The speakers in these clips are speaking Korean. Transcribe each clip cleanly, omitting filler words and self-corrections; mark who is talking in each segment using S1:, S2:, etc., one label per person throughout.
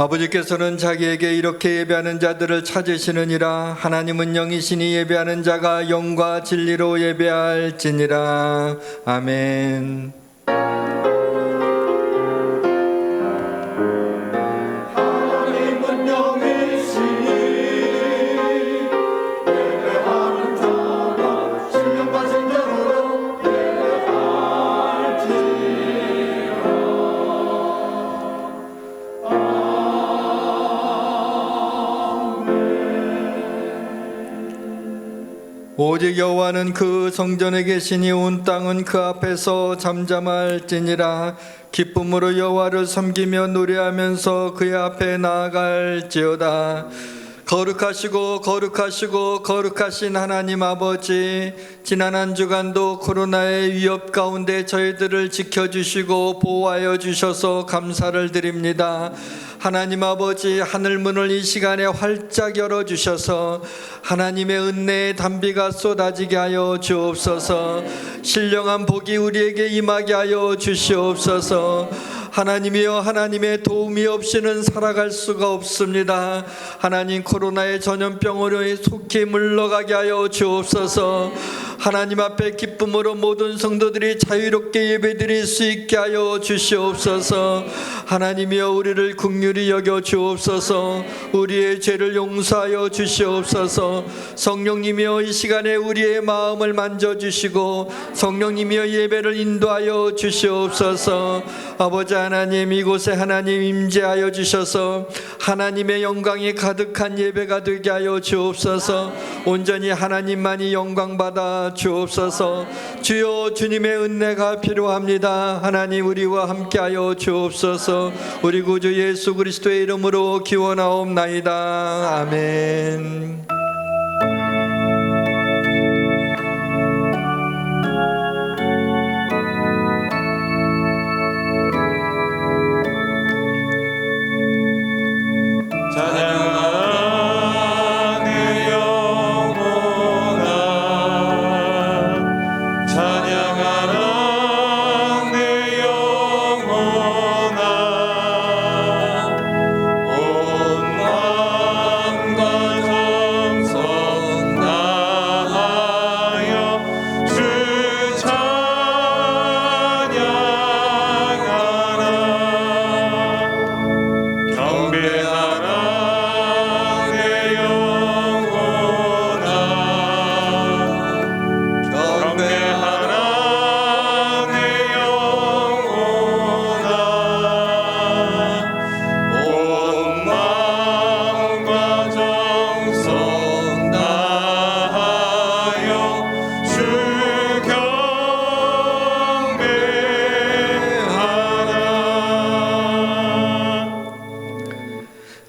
S1: 아버지께서는 자기에게 이렇게 예배하는 자들을 찾으시느니라. 하나님은 영이시니 예배하는 자가 영과 진리로 예배할지니라. 아멘.
S2: 하나님은 영이시니 예배하는 자가 신령과 진정으로 예배할지니라.
S1: 오직 여호와는 그 성전에 계시니 온 땅은 그 앞에서 잠잠할지니라. 기쁨으로 여호와를 섬기며 노래하면서 그의 앞에 나아갈지어다. 거룩하시고 거룩하시고 거룩하신 하나님 아버지, 지난 한 주간도 코로나의 위협 가운데 저희들을 지켜주시고 보호하여 주셔서 감사를 드립니다. 하나님 아버지, 하늘문을 이 시간에 활짝 열어주셔서 하나님의 은혜의 단비가 쏟아지게 하여 주옵소서. 신령한 복이 우리에게 임하게 하여 주시옵소서. 하나님이여, 하나님의 도움이 없이는 살아갈 수가 없습니다. 하나님, 코로나의 전염병으로 속히 물러가게 하여 주옵소서. 하나님 앞에 기쁨으로 모든 성도들이 자유롭게 예배드릴 수 있게 하여 주시옵소서. 하나님이여, 우리를 긍휼히 여겨 주옵소서. 우리의 죄를 용서하여 주시옵소서. 성령님이여, 이 시간에 우리의 마음을 만져주시고 성령님이여, 예배를 인도하여 주시옵소서. 아버지 하나님, 이곳에 하나님 임재하여 주셔서 하나님의 영광이 가득한 예배가 되게 하여 주옵소서. 온전히 하나님만이 영광받아 주옵소서. 주여, 주님의 은혜가 필요합니다. 하나님, 우리와 함께하여 주옵소서. 우리 구주 예수 그리스도의 이름으로 기원하옵나이다. 아멘.
S2: 찬양하라 내 영혼아, 찬양하라 내 영혼아. 온 마음과 정성 다하여 주 찬양하라. 경배하라 내 영혼아, 경배하라 내 영혼아. 온 마음과 정성 다하여 주 경배하라.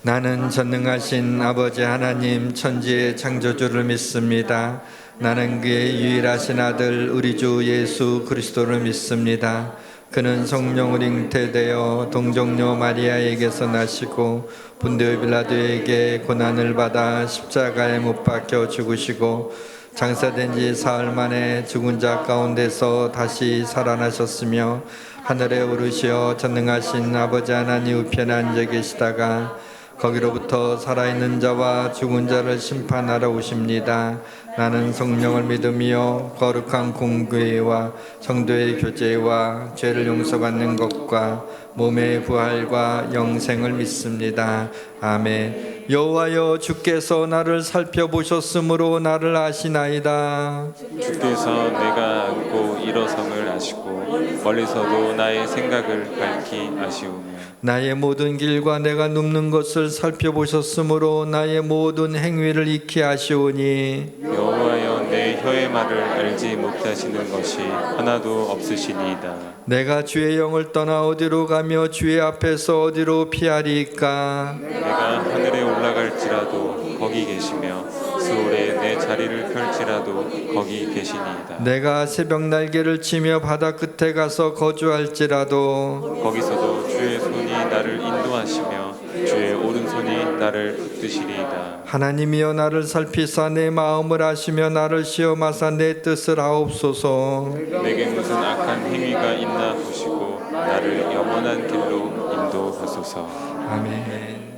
S1: 나는 전능하신 아버지 하나님, 천지의 창조주를 믿습니다. 나는 그의 유일하신 아들 우리 주 예수 그리스도를 믿습니다. 그는 성령으로 잉태되어 동정녀 마리아에게서 나시고 본디오 빌라도에게 고난을 받아 십자가에 못 박혀 죽으시고 장사된 지 사흘 만에 죽은 자 가운데서 다시 살아나셨으며 하늘에 오르시어 전능하신 아버지 하나님 우편에 앉아 계시다가 거기로부터 살아있는 자와 죽은 자를 심판하러 오십니다. 나는 성령을 믿으며 거룩한 공교회와 성도의 교제와 죄를 용서받는 것과 몸의 부활과 영생을 믿습니다. 아멘. 여호와여, 주께서 나를 살펴보셨으므로 나를 아시나이다.
S3: 주께서 내가 앉고 일어섬을 아시고 멀리서도 나의 생각을 밝히 아시오며
S1: 나의 모든 길과 내가 눕는 것을 살펴보셨으므로 나의 모든 행위를 익히 아시오니
S3: 여호와여, 내 혀의 말을 알지 못하시는 것이 하나도 없으시니이다.
S1: 내가 주의 영을 떠나 어디로 가며 주의 앞에서 어디로 피하리이까.
S3: 내가 하늘에 올라갈지라도 거기 계시며 스올에 내 자리를 펼지라도 거기 계시니이다.
S1: 내가 새벽 날개를 치며 바다 끝에 가서 거주할지라도
S3: 거기서도 주의 손이 나를 인도하시며 주의 오른손이 나를 붙드시리이다.
S1: 하나님이여, 나를 살피사 내 마음을 아시며 나를 시험하사 내 뜻을 하옵소서.
S3: 내게 무슨 악한 행위가 있나 보시고 나를 영원한 길로 인도하소서.
S1: 아멘.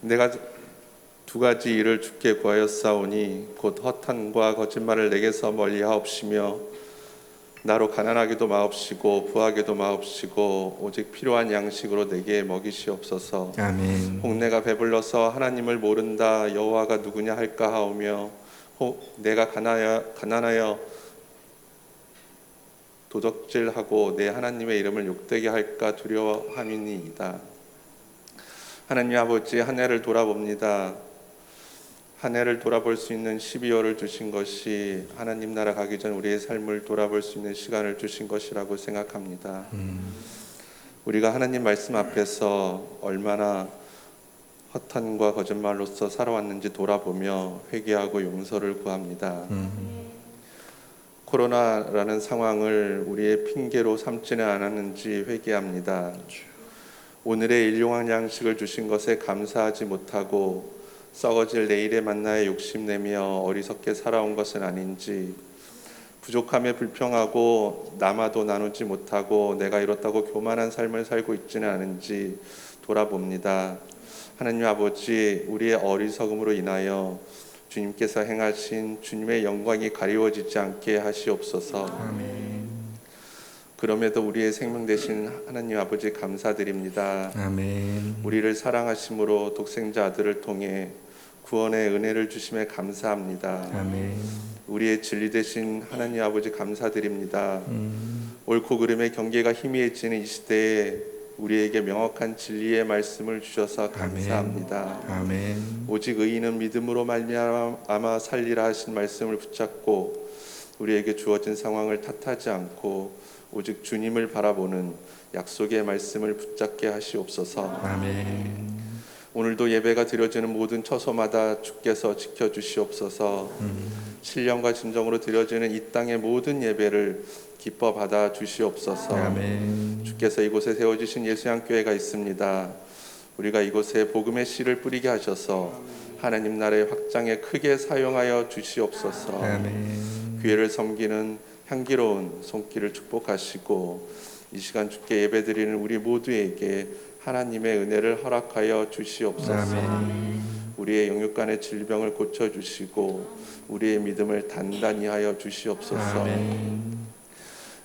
S4: 내가 두 가지 일을 주께 구하였사오니 곧 허탄과 거짓말을 내게서 멀리하옵시며 나로 가난하게도 마옵시고 부하게도 마옵시고 오직 필요한 양식으로 내게 먹이시옵소서.
S1: 아멘.
S4: 혹 내가 배불러서 하나님을 모른다 여호와가 누구냐 할까 하오며 혹 내가 가난하여 도적질하고 내 하나님의 이름을 욕되게 할까 두려워함이니이다. 하나님 아버지, 한 해를 돌아봅니다. 한 해를 돌아볼 수 있는 12월을 주신 것이 하나님 나라 가기 전 우리의 삶을 돌아볼 수 있는 시간을 주신 것이라고 생각합니다. 우리가 하나님 말씀 앞에서 얼마나 허탄과 거짓말로서 살아왔는지 돌아보며 회개하고 용서를 구합니다. 코로나라는 상황을 우리의 핑계로 삼지는 않았는지 회개합니다. 오늘의 일용할 양식을 주신 것에 감사하지 못하고 썩어질 내일의 만나에 욕심내며 어리석게 살아온 것은 아닌지, 부족함에 불평하고 남아도 나누지 못하고 내가 이렇다고 교만한 삶을 살고 있지는 않은지 돌아봅니다. 하나님 아버지, 우리의 어리석음으로 인하여 주님께서 행하신 주님의 영광이 가리워지지 않게 하시옵소서.
S1: 아멘.
S4: 그럼에도 우리의 생명 되신 하나님 아버지 감사드립니다.
S1: 아멘.
S4: 우리를 사랑하심으로 독생자 아들을 통해 구원의 은혜를 주심에 감사합니다.
S1: 아멘.
S4: 우리의 진리 되신 하나님 아버지 감사드립니다. 옳고 그름의 경계가 희미해지는 이 시대에 우리에게 명확한 진리의 말씀을 주셔서 감사합니다.
S1: 아멘.
S4: 오직 의인은 믿음으로 말미암아 살리라 하신 말씀을 붙잡고 우리에게 주어진 상황을 탓하지 않고 오직 주님을 바라보는 약속의 말씀을 붙잡게 하시옵소서.
S1: 아멘.
S4: 오늘도 예배가 드려지는 모든 처소마다 주께서 지켜주시옵소서. 신령과 진정으로 드려지는 이 땅의 모든 예배를 기뻐 받아 주시옵소서.
S1: 아멘.
S4: 주께서 이곳에 세워주신 예수양교회가 있습니다. 우리가 이곳에 복음의 씨를 뿌리게 하셔서 하나님 나라의 확장에 크게 사용하여 주시옵소서.
S1: 아멘.
S4: 교회를 섬기는 향기로운 손길을 축복하시고 이 시간 주께 예배드리는 우리 모두에게 하나님의 은혜를 허락하여 주시옵소서.
S1: 아멘.
S4: 우리의 영육간의 질병을 고쳐주시고 우리의 믿음을 단단히 하여 주시옵소서.
S1: 아멘.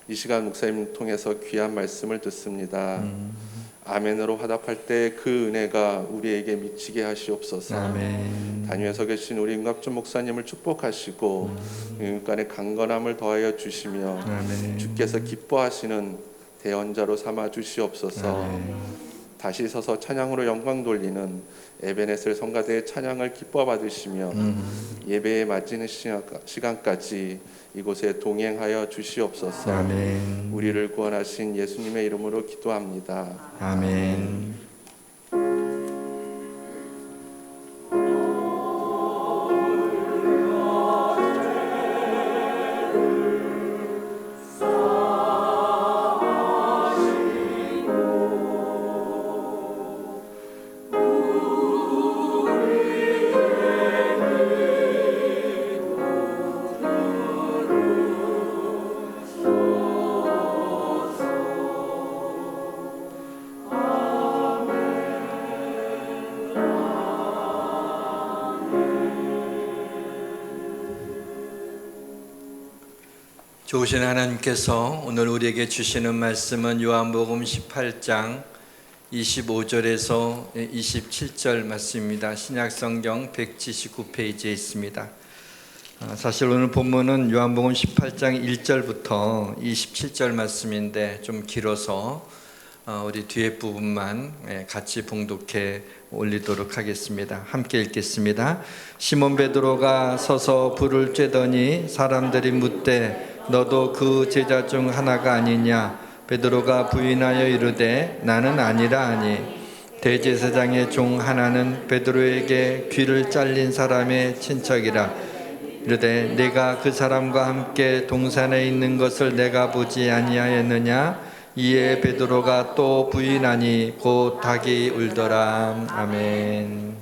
S4: 이 시간 목사님 통해서 귀한 말씀을 듣습니다. 아멘으로 화답할 때 그 은혜가 우리에게 미치게 하시옵소서.
S1: 아멘.
S4: 단위에서 계신 우리 임갑준 목사님을 축복하시고 영육간의 강건함을 더하여 주시며
S1: 아멘.
S4: 주께서 기뻐하시는 대언자로 삼아 주시옵소서.
S1: 아멘.
S4: 다시 서서 찬양으로 영광 돌리는 에베네셀 성가대의 찬양을 기뻐 받으시며 예배에 마치는 시간까지 이곳에 동행하여 주시옵소서.
S1: 아멘.
S4: 우리를 구원하신 예수님의 이름으로 기도합니다.
S1: 아멘. 좋으신 하나님께서 오늘 우리에게 주시는 말씀은 요한복음 18장 25절에서 27절 말씀입니다. 신약성경 179페이지에 있습니다. 사실 오늘 본문은 요한복음 18장 1절부터 27절 말씀인데 좀 길어서 우리 뒤에 부분만 같이 봉독해 올리도록 하겠습니다. 함께 읽겠습니다. 시몬 베드로가 서서 불을 쬐더니 사람들이 묻되 너도 그 제자 중 하나가 아니냐? 베드로가 부인하여 이르되 나는 아니라 하니 대제사장의 종 하나는 베드로에게 귀를 잘린 사람의 친척이라 이르되 내가 그 사람과 함께 동산에 있는 것을 내가 보지 아니하였느냐? 이에 베드로가 또 부인하니 곧 닭이 울더라. 아멘.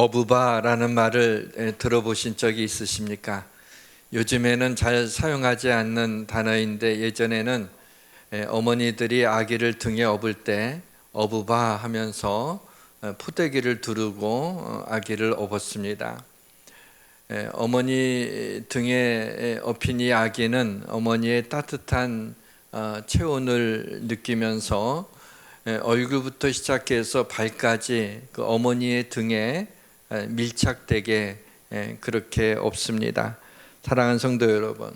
S1: 어부바라는 말을 들어보신 적이 있으십니까? 요즘에는 잘 사용하지 않는 단어인데 예전에는 어머니들이 아기를 등에 업을 때 어부바 하면서 포대기를 두르고 아기를 업었습니다. 어머니 등에 업힌 이 아기는 어머니의 따뜻한 체온을 느끼면서 얼굴부터 시작해서 발까지 그 어머니의 등에 밀착되게 그렇게 업습니다. 사랑하는 성도 여러분,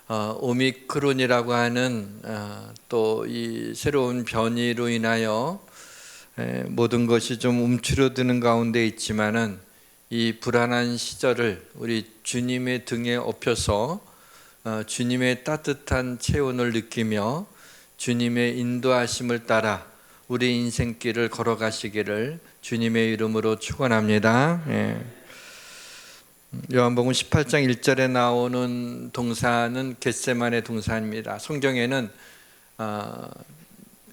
S1: 오미크론이라고 하는 또 이 새로운 변이로 인하여 모든 것이 좀 움츠러드는 가운데 있지만은 이 불안한 시절을 우리 주님의 등에 업혀서 주님의 따뜻한 체온을 느끼며 주님의 인도하심을 따라 우리 인생길을 걸어가시기를 주님의 이름으로 축원합니다. 요한복음 18장 1절에 나오는 동사는 겟세마네 동사입니다. 성경에는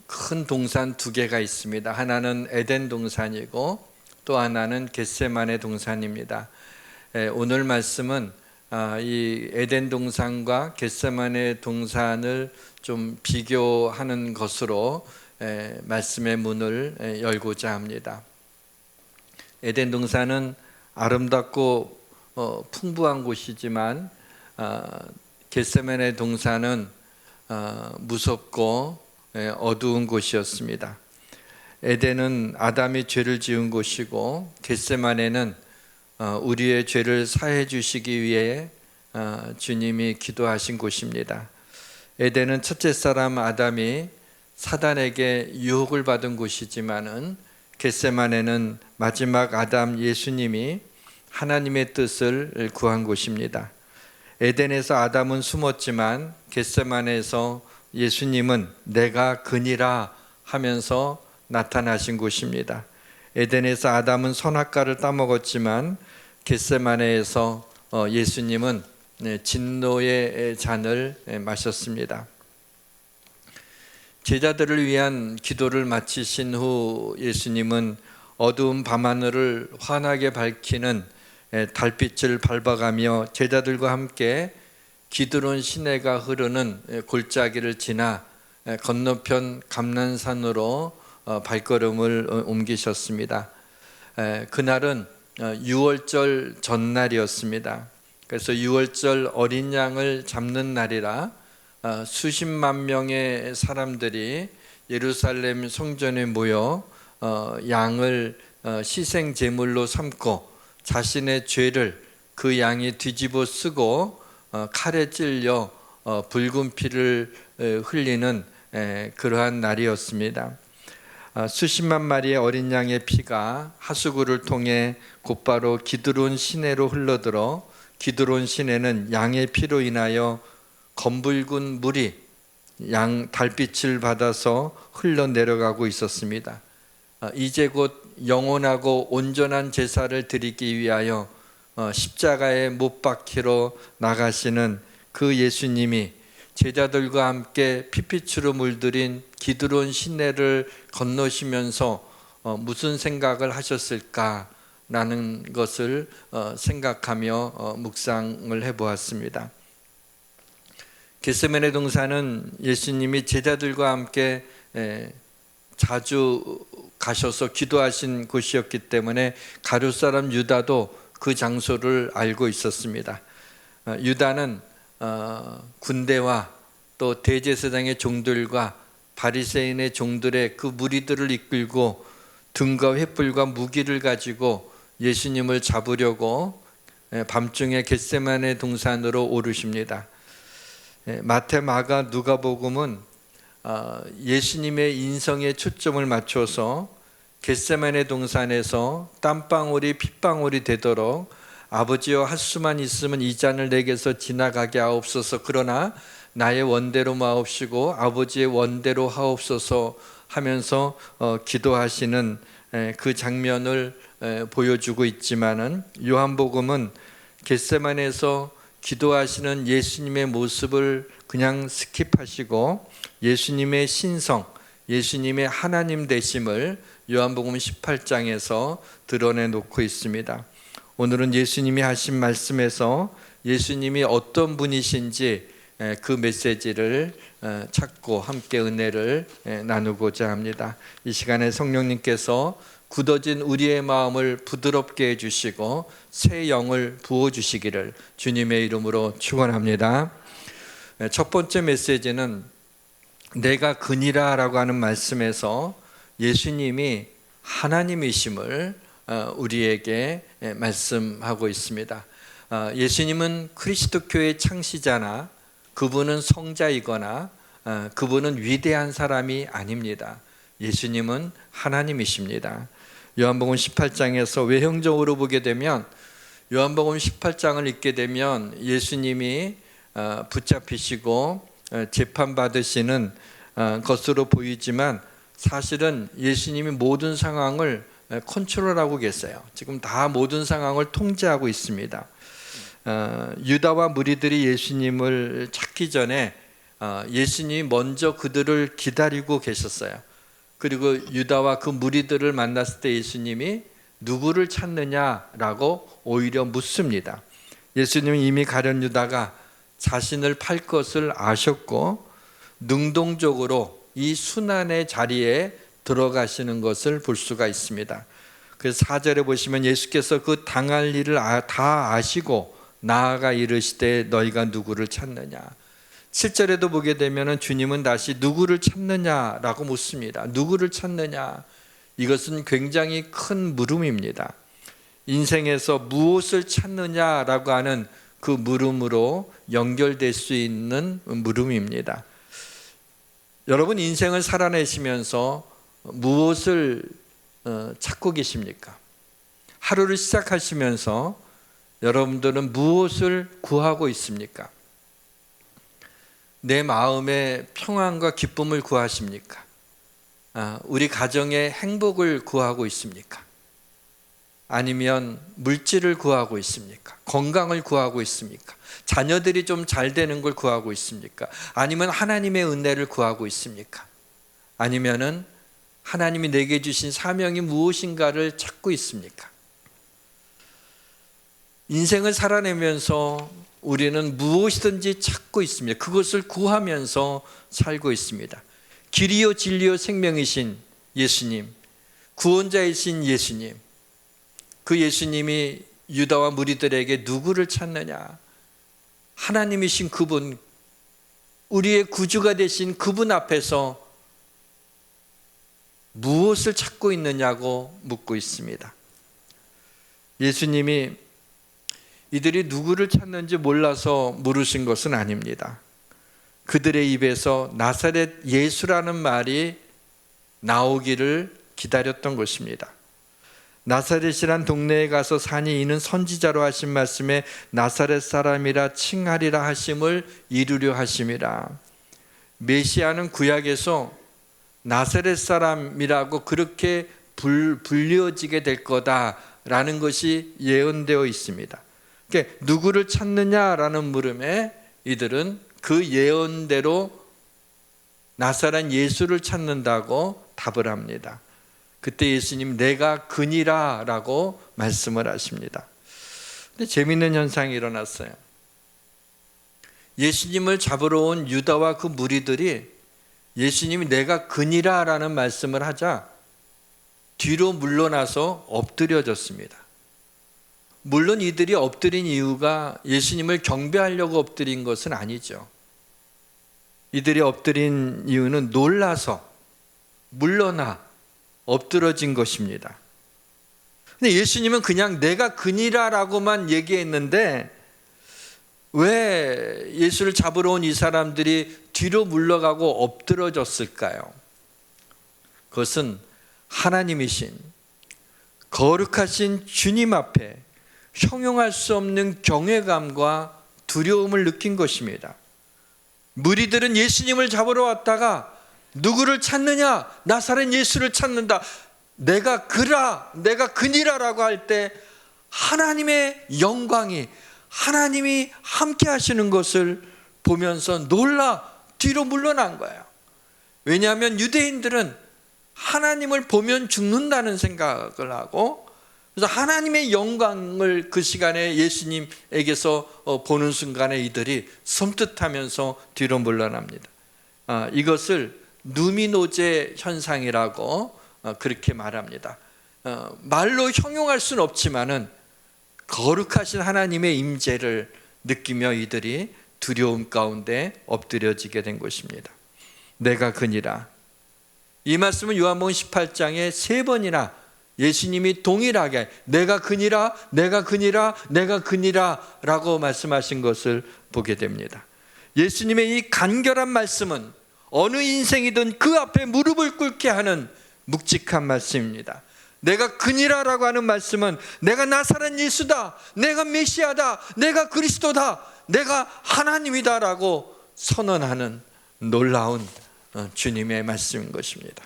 S1: 큰 동산 두 개가 있습니다. 하나는 에덴 동산이고 또 하나는 겟세마네 동산입니다. 오늘 말씀은 이 에덴 동산과 겟세마네 동산을 좀 비교하는 것으로 말씀의 문을 열고자 합니다. 에덴 동산은 아름답고 풍부한 곳이지만 겟세마네 동산은 무섭고 어두운 곳이었습니다. 에덴은 아담이 죄를 지은 곳이고 겟세마네는 우리의 죄를 사해 주시기 위해 주님이 기도하신 곳입니다. 에덴은 첫째 사람 아담이 사단에게 유혹을 받은 곳이지만은 겟세마네는 마지막 아담 예수님이 하나님의 뜻을 구한 곳입니다. 에덴에서 아담은 숨었지만 겟세마네에서 예수님은 내가 그니라 하면서 나타나신 곳입니다. 에덴에서 아담은 선악과를 따먹었지만 겟세마네에서 예수님은 진노의 잔을 마셨습니다. 제자들을 위한 기도를 마치신 후 예수님은 어두운 밤하늘을 환하게 밝히는 달빛을 밟아가며 제자들과 함께 기드론 시내가 흐르는 골짜기를 지나 건너편 감난산으로 발걸음을 옮기셨습니다. 그날은 유월절 전날이었습니다. 그래서 유월절 어린 양을 잡는 날이라 수십만 명의 사람들이 예루살렘 성전에 모여 양을 희생 제물로 삼고 자신의 죄를 그 양이 뒤집어 쓰고 칼에 찔려 붉은 피를 흘리는 그러한 날이었습니다. 수십만 마리의 어린 양의 피가 하수구를 통해 곧바로 기드론 시내로 흘러들어 기드론 시내는 양의 피로 인하여 검붉은 물이 양 달빛을 받아서 흘러내려가고 있었습니다. 이제 곧 영원하고 온전한 제사를 드리기 위하여 십자가에 못 박히러 나가시는 그 예수님이 제자들과 함께 피빛으로 물들인 기드론 시내를 건너시면서 무슨 생각을 하셨을까라는 것을 생각하며 묵상을 해보았습니다. 겟세마네 동산은 예수님이 제자들과 함께 자주 가셔서 기도하신 곳이었기 때문에 가룟 사람 유다도 그 장소를 알고 있었습니다. 유다는 군대와 또 대제사장의 종들과 바리새인의 종들의 그 무리들을 이끌고 등과 횃불과 무기를 가지고 예수님을 잡으려고 밤중에 겟세마네 동산으로 오르십니다. 마태, 마가, 누가복음은 예수님의 인성에 초점을 맞춰서 겟세마네 동산에서 땀방울이 핏방울이 되도록 아버지여 할 수만 있으면 이 잔을 내게서 지나가게 하옵소서, 그러나 나의 원대로 마옵시고 아버지의 원대로 하옵소서 하면서 기도하시는 그 장면을 보여주고 있지만은 요한복음은 겟세마네에서 기도하시는 예수님의 모습을 그냥 스킵하시고 예수님의 신성, 예수님의 하나님 되심을 요한복음 18장에서 드러내 놓고 있습니다. 오늘은 예수님이 하신 말씀에서 예수님이 어떤 분이신지 그 메시지를 찾고 함께 은혜를 나누고자 합니다. 이 시간에 성령님께서 굳어진 우리의 마음을 부드럽게 해주시고 새 영을 부어주시기를 주님의 이름으로 축원합니다. 첫 번째 메시지는 내가 그니라 라고 하는 말씀에서 예수님이 하나님이심을 우리에게 말씀하고 있습니다. 예수님은 그리스도교의 창시자나 그분은 성자이거나 그분은 위대한 사람이 아닙니다. 예수님은 하나님이십니다. 요한복음 18장에서 외형적으로 보게 되면 요한복음 18장을 읽게 되면 예수님이 붙잡히시고 재판받으시는 것으로 보이지만 사실은 예수님이 모든 상황을 컨트롤하고 계세요. 지금 다 모든 상황을 통제하고 있습니다. 유다와 무리들이 예수님을 찾기 전에 예수님이 먼저 그들을 기다리고 계셨어요. 그리고 유다와 그 무리들을 만났을 때 예수님이 누구를 찾느냐라고 오히려 묻습니다. 예수님은 이미 가룟 유다가 자신을 팔 것을 아셨고 능동적으로 이 순환의 자리에 들어가시는 것을 볼 수가 있습니다. 그래서 4절에 보시면 예수께서 그 당할 일을 다 아시고 나아가 이르시되 너희가 누구를 찾느냐. 7절에도 보게 되면 주님은 다시 누구를 찾느냐라고 묻습니다. 누구를 찾느냐. 이것은 굉장히 큰 물음입니다. 인생에서 무엇을 찾느냐라고 하는 그 물음으로 연결될 수 있는 물음입니다. 여러분 인생을 살아내시면서 무엇을 찾고 계십니까? 하루를 시작하시면서 여러분들은 무엇을 구하고 있습니까? 내 마음의 평안과 기쁨을 구하십니까? 우리 가정의 행복을 구하고 있습니까? 아니면 물질을 구하고 있습니까? 건강을 구하고 있습니까? 자녀들이 좀 잘 되는 걸 구하고 있습니까? 아니면 하나님의 은혜를 구하고 있습니까? 아니면은 하나님이 내게 주신 사명이 무엇인가를 찾고 있습니까? 인생을 살아내면서 우리는 무엇이든지 찾고 있습니다. 그것을 구하면서 살고 있습니다. 길이요 진리요 생명이신 예수님, 구원자이신 예수님, 그 예수님이 유다와 무리들에게 누구를 찾느냐? 하나님이신 그분, 우리의 구주가 되신 그분 앞에서 무엇을 찾고 있느냐고 묻고 있습니다. 예수님이 이들이 누구를 찾는지 몰라서 물으신 것은 아닙니다. 그들의 입에서 나사렛 예수라는 말이 나오기를 기다렸던 것입니다. 나사렛이란 동네에 가서 사니 이는 선지자로 하신 말씀에 나사렛 사람이라 칭하리라 하심을 이루려 하심이라. 메시아는 구약에서 나사렛 사람이라고 그렇게 불려지게 될 거다라는 것이 예언되어 있습니다. 그러니까 누구를 찾느냐라는 물음에 이들은 그 예언대로 나사렛 예수를 찾는다고 답을 합니다. 그때 예수님 내가 그니라 라고 말씀을 하십니다. 근데 재미있는 현상이 일어났어요. 예수님을 잡으러 온 유다와 그 무리들이 예수님이 내가 그니라 라는 말씀을 하자 뒤로 물러나서 엎드려졌습니다. 물론 이들이 엎드린 이유가 예수님을 경배하려고 엎드린 것은 아니죠. 이들이 엎드린 이유는 놀라서 물러나 엎드러진 것입니다. 근데 예수님은 그냥 내가 그니라라고만 얘기했는데 왜 예수를 잡으러 온 이 사람들이 뒤로 물러가고 엎드러졌을까요? 그것은 하나님이신 거룩하신 주님 앞에 형용할 수 없는 경외감과 두려움을 느낀 것입니다. 무리들은 예수님을 잡으러 왔다가 누구를 찾느냐? 나사렛 예수를 찾는다. 내가 그니라라고 할 때 하나님의 영광이 하나님이 함께 하시는 것을 보면서 놀라 뒤로 물러난 거예요. 왜냐하면 유대인들은 하나님을 보면 죽는다는 생각을 하고, 그래서 하나님의 영광을 그 시간에 예수님에게서 보는 순간에 이들이 섬뜩하면서 뒤로 물러납니다. 이것을 누미노제 현상이라고 그렇게 말합니다. 말로 형용할 수는 없지만은 거룩하신 하나님의 임재를 느끼며 이들이 두려움 가운데 엎드려지게 된 것입니다. 내가 그니라. 이 말씀은 요한복음 18장에 3번이나 예수님이 동일하게 내가 그니라, 내가 그니라, 내가 그니라 라고 말씀하신 것을 보게 됩니다. 예수님의 이 간결한 말씀은 어느 인생이든 그 앞에 무릎을 꿇게 하는 묵직한 말씀입니다. 내가 그니라라고 하는 말씀은 내가 나사렛 예수다, 내가 메시아다, 내가 그리스도다, 내가 하나님이다라고 선언하는 놀라운 주님의 말씀인 것입니다.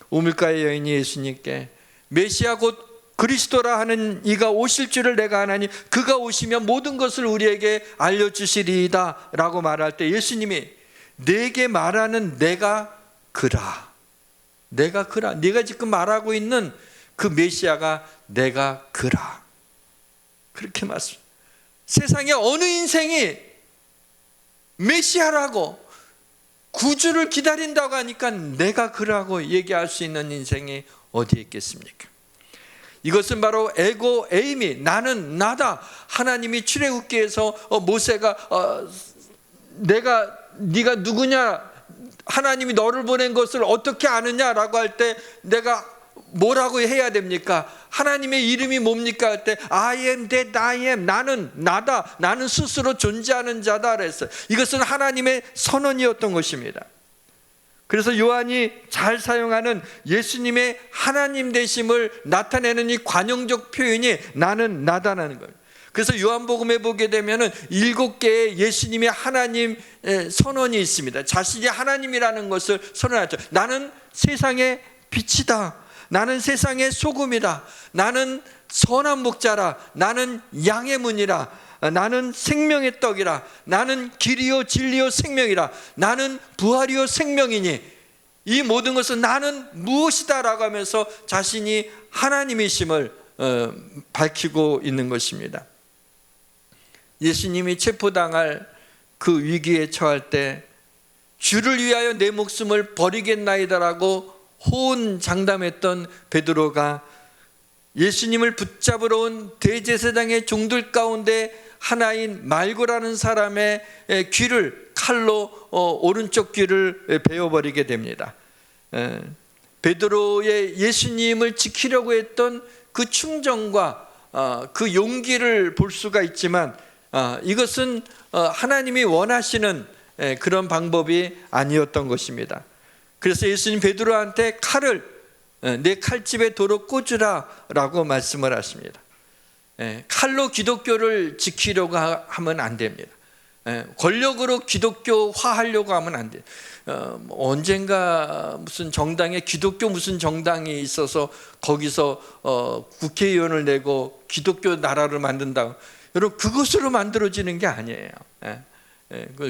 S1: 우물가의 여인이 예수님께 메시아 곧 그리스도라 하는 이가 오실 줄을 내가 아나니 그가 오시면 모든 것을 우리에게 알려주시리이다 라고 말할 때 예수님이 내게 말하는 내가 그라, 내가 그라, 네가 지금 말하고 있는 그 메시아가 내가 그라, 그렇게 말씀. 세상에 어느 인생이 메시아라고 구주를 기다린다고 하니까 내가 그라고 얘기할 수 있는 인생이 어디에 있겠습니까? 이것은 바로 에고 에이미, 나는 나다. 하나님이 출애굽기에서 모세가 네가 누구냐, 하나님이 너를 보낸 것을 어떻게 아느냐라고 할 때 내가 뭐라고 해야 됩니까? 하나님의 이름이 뭡니까? 할 때 I am that I am, 나는 나다, 나는 스스로 존재하는 자다 그랬어요. 이것은 하나님의 선언이었던 것입니다. 그래서 요한이 잘 사용하는 예수님의 하나님 되심을 나타내는 이 관용적 표현이 나는 나다라는 거예요. 그래서 요한복음에 보게 되면은 7개의 예수님의 하나님 선언이 있습니다. 자신이 하나님이라는 것을 선언하죠. 나는 세상의 빛이다. 나는 세상의 소금이다. 나는 선한 목자라. 나는 양의 문이라. 나는 생명의 떡이라. 나는 길이요 진리요 생명이라. 나는 부활이요 생명이니 이 모든 것은 나는 무엇이다 라고 하면서 자신이 하나님이심을 밝히고 있는 것입니다. 예수님이 체포당할 그 위기에 처할 때 주를 위하여 내 목숨을 버리겠나이다라고 호언장담했던 베드로가 예수님을 붙잡으러 온 대제사장의 종들 가운데 하나인 말고라는 사람의 귀를 칼로 오른쪽 귀를 베어버리게 됩니다. 베드로의 예수님을 지키려고 했던 그 충정과 그 용기를 볼 수가 있지만 이것은 하나님이 원하시는 그런 방법이 아니었던 것입니다. 그래서 예수님 베드로한테 칼을 내 칼집에 도로 꽂으라 라고 말씀을 하십니다. 칼로 기독교를 지키려고 하면 안 됩니다. 권력으로 기독교화하려고 하면 안 돼요. 언젠가 무슨 정당에 기독교 무슨 정당이 있어서 거기서 국회의원을 내고 기독교 나라를 만든다. 여러분 그것으로 만들어지는 게 아니에요.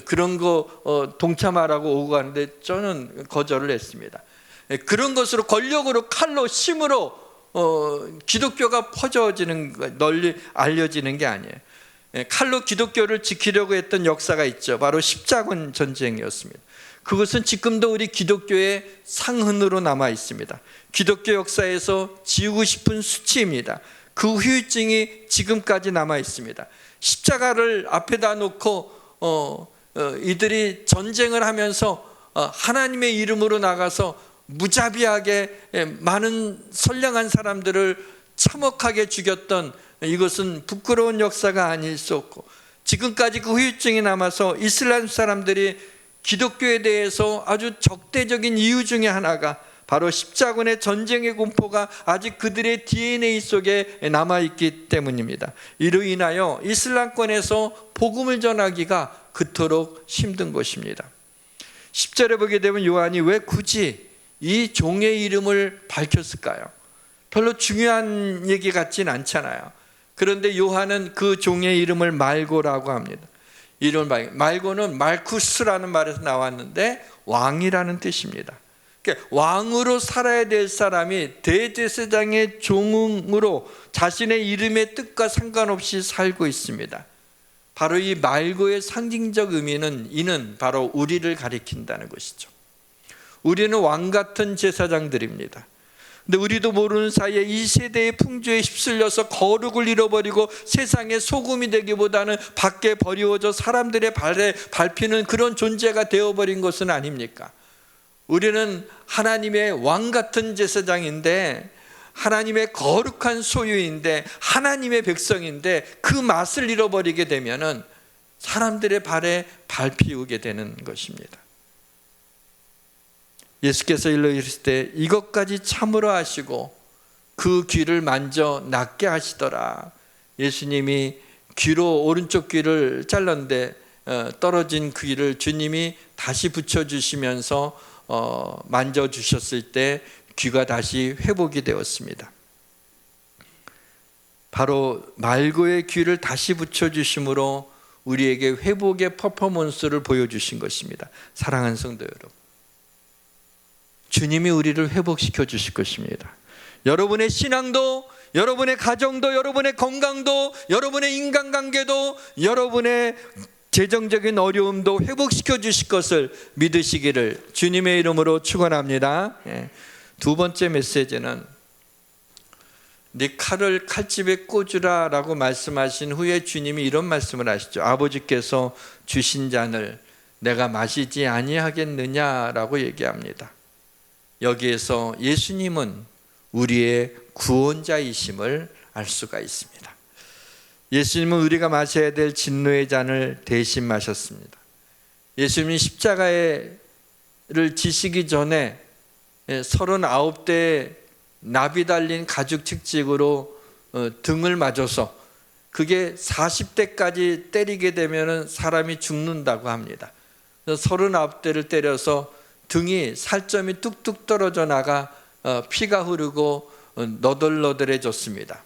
S1: 그런 거 동참하라고 오고 가는데 저는 거절을 했습니다. 그런 것으로 권력으로 칼로 힘으로 기독교가 퍼져지는, 널리 알려지는 게 아니에요. 칼로 기독교를 지키려고 했던 역사가 있죠. 바로 십자군 전쟁이었습니다. 그것은 지금도 우리 기독교의 상흔으로 남아 있습니다. 기독교 역사에서 지우고 싶은 수치입니다. 그 후유증이 지금까지 남아 있습니다. 십자가를 앞에다 놓고 이들이 전쟁을 하면서 하나님의 이름으로 나가서 무자비하게 많은 선량한 사람들을 참혹하게 죽였던 이것은 부끄러운 역사가 아닐 수 없고, 지금까지 그 후유증이 남아서 이슬람 사람들이 기독교에 대해서 아주 적대적인 이유 중에 하나가 바로 십자군의 전쟁의 공포가 아직 그들의 DNA 속에 남아있기 때문입니다. 이로 인하여 이슬람권에서 복음을 전하기가 그토록 힘든 것입니다. 10절에 보게 되면 요한이 왜 굳이 이 종의 이름을 밝혔을까요? 별로 중요한 얘기 같진 않잖아요. 그런데 요한은 그 종의 이름을 말고라고 합니다. 이런 말고는 말쿠스라는 말에서 나왔는데 왕이라는 뜻입니다. 그러니까 왕으로 살아야 될 사람이 대제사장의 종으로 자신의 이름의 뜻과 상관없이 살고 있습니다. 바로 이 말고의 상징적 의미는 이는 바로 우리를 가리킨다는 것이죠. 우리는 왕 같은 제사장들입니다. 근데 우리도 모르는 사이에 이 세대의 풍조에 휩쓸려서 거룩을 잃어버리고 세상의 소금이 되기보다는 밖에 버리워져 사람들의 발에 밟히는 그런 존재가 되어버린 것은 아닙니까? 우리는 하나님의 왕 같은 제사장인데, 하나님의 거룩한 소유인데, 하나님의 백성인데, 그 맛을 잃어버리게 되면은 사람들의 발에 밟히게 되는 것입니다. 예수께서 일러 이르실 때 이것까지 참으로 하시고 그 귀를 만져 낫게 하시더라. 예수님이 귀로 오른쪽 귀를 잘랐는데 떨어진 그 귀를 주님이 다시 붙여주시면서 만져주셨을 때 귀가 다시 회복이 되었습니다. 바로 말고의 귀를 다시 붙여주심으로 우리에게 회복의 퍼포먼스를 보여주신 것입니다. 사랑하는 성도 여러분, 주님이 우리를 회복시켜 주실 것입니다. 여러분의 신앙도, 여러분의 가정도, 여러분의 건강도, 여러분의 인간관계도, 여러분의 재정적인 어려움도 회복시켜 주실 것을 믿으시기를 주님의 이름으로 축원합니다. 두 번째 메시지는 네 칼을 칼집에 꽂으라 라고 말씀하신 후에 주님이 이런 말씀을 하시죠. 아버지께서 주신 잔을 내가 마시지 아니하겠느냐라고 얘기합니다. 여기에서 예수님은 우리의 구원자이심을 알 수가 있습니다. 예수님은 우리가 마셔야 될 진노의 잔을 대신 마셨습니다. 예수님이 십자가를 지시기 전에 39대의 나비 달린 가죽 채찍으로 등을 맞아서 그게 40대까지 때리게 되면 사람이 죽는다고 합니다. 39대를 때려서 등이 살점이 뚝뚝 떨어져 나가 피가 흐르고 너덜너덜해졌습니다.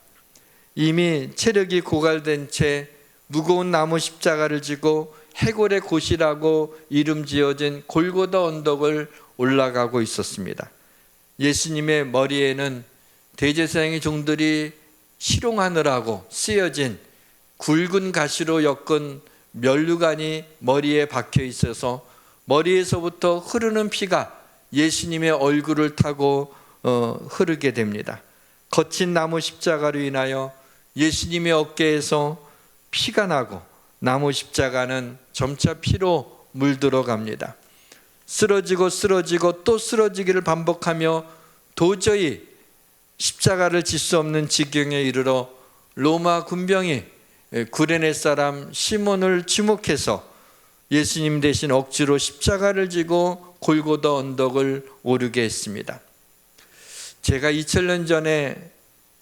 S1: 이미 체력이 고갈된 채 무거운 나무 십자가를 지고 해골의 곳이라고 이름 지어진 골고다 언덕을 올라가고 있었습니다. 예수님의 머리에는 대제사장의 종들이 실용하느라고 쓰여진 굵은 가시로 엮은 면류관이 머리에 박혀 있어서 머리에서부터 흐르는 피가 예수님의 얼굴을 타고 흐르게 됩니다. 거친 나무 십자가로 인하여 예수님의 어깨에서 피가 나고 나무 십자가는 점차 피로 물들어 갑니다. 쓰러지고 또 쓰러지기를 반복하며 도저히 십자가를 질 수 없는 지경에 이르러 로마 군병이 구레네 사람 시몬을 지목해서 예수님 대신 억지로 십자가를 지고 골고다 언덕을 오르게 했습니다. 제가 2000년 전에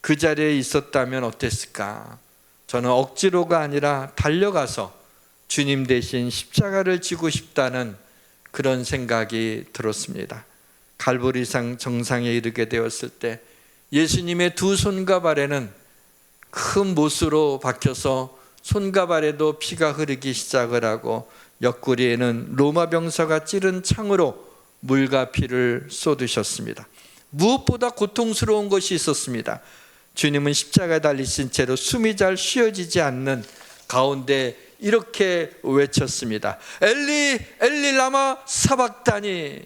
S1: 그 자리에 있었다면 어땠을까? 저는 억지로가 아니라 달려가서 주님 대신 십자가를 지고 싶다는 그런 생각이 들었습니다. 갈보리산 정상에 이르게 되었을 때 예수님의 두 손과 발에는 큰 못으로 박혀서 손과 발에도 피가 흐르기 시작을 하고 옆구리에는 로마 병사가 찌른 창으로 물과 피를 쏟으셨습니다. 무엇보다 고통스러운 것이 있었습니다. 주님은 십자가에 달리신 채로 숨이 잘 쉬어지지 않는 가운데 이렇게 외쳤습니다. 엘리 엘리 라마 사박다니,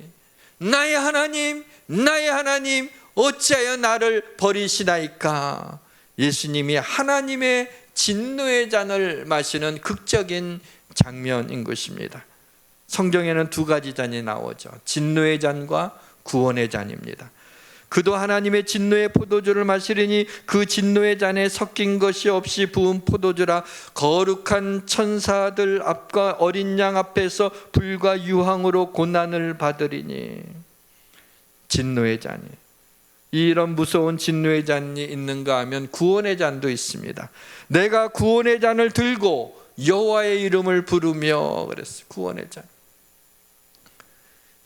S1: 나의 하나님 나의 하나님 어찌하여 나를 버리시나이까. 예수님이 하나님의 진노의 잔을 마시는 극적인 장면인 것입니다. 성경에는 두 가지 잔이 나오죠. 진노의 잔과 구원의 잔입니다. 그도 하나님의 진노의 포도주를 마시리니 그 진노의 잔에 섞인 것이 없이 부은 포도주라. 거룩한 천사들 앞과 어린 양 앞에서 불과 유황으로 고난을 받으리니. 진노의 잔이, 이런 무서운 진노의 잔이 있는가 하면 구원의 잔도 있습니다. 내가 구원의 잔을 들고 여호와의 이름을 부르며 그랬어요. 구원의 잔.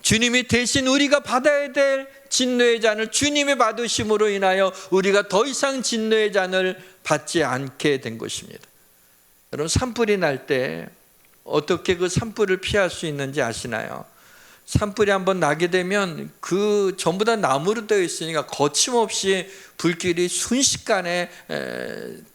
S1: 주님이 대신 우리가 받아야 될 진노의 잔을 주님이 받으심으로 인하여 우리가 더 이상 진노의 잔을 받지 않게 된 것입니다. 여러분, 산불이 날 때 어떻게 그 산불을 피할 수 있는지 아시나요? 산불이 한번 나게 되면 그 전부 다 나무로 되어 있으니까 거침없이 불길이 순식간에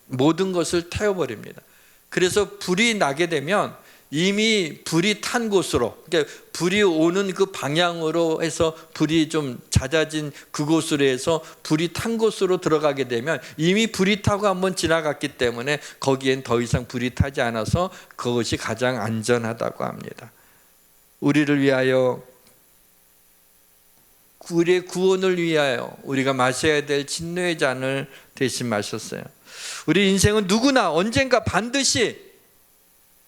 S1: 모든 것을 태워버립니다. 그래서 불이 나게 되면 이미 불이 탄 곳으로, 그러니까 불이 오는 그 방향으로 해서 불이 좀 잦아진 그곳으로 해서 불이 탄 곳으로 들어가게 되면 이미 불이 타고 한번 지나갔기 때문에 거기엔 더 이상 불이 타지 않아서 그것이 가장 안전하다고 합니다. 우리를 위하여, 우리의 구원을 위하여 우리가 마셔야 될 진노의 잔을 대신 마셨어요. 우리 인생은 누구나 언젠가 반드시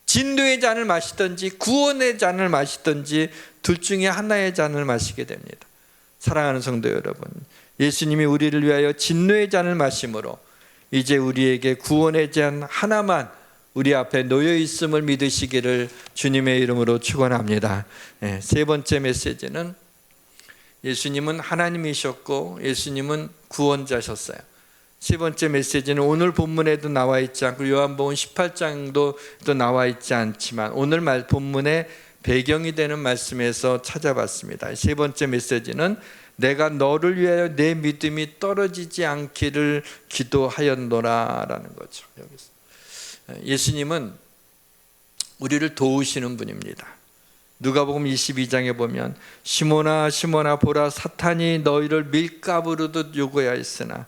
S1: 진노의 잔을 마시든지 구원의 잔을 마시든지 둘 중에 하나의 잔을 마시게 됩니다. 사랑하는 성도 여러분, 예수님이 우리를 위하여 진노의 잔을 마심으로 이제 우리에게 구원의 잔 하나만 우리 앞에 놓여 있음을 믿으시기를 주님의 이름으로 축원합니다. 세 번째 메시지는 예수님은 하나님이셨고 예수님은 구원자셨어요. 세 번째 메시지는 오늘 본문에도 나와 있지 않고 요한복음 18장도 또 나와 있지 않지만 오늘 본문의 배경이 되는 말씀에서 찾아봤습니다. 세 번째 메시지는 내가 너를 위하여 내 믿음이 떨어지지 않기를 기도하였노라라는 거죠. 여기서 예수님은 우리를 도우시는 분입니다. 누가복음 22장에 보면 시몬아 시몬아 보라 사탄이 너희를 밀가부르듯 요구하였으나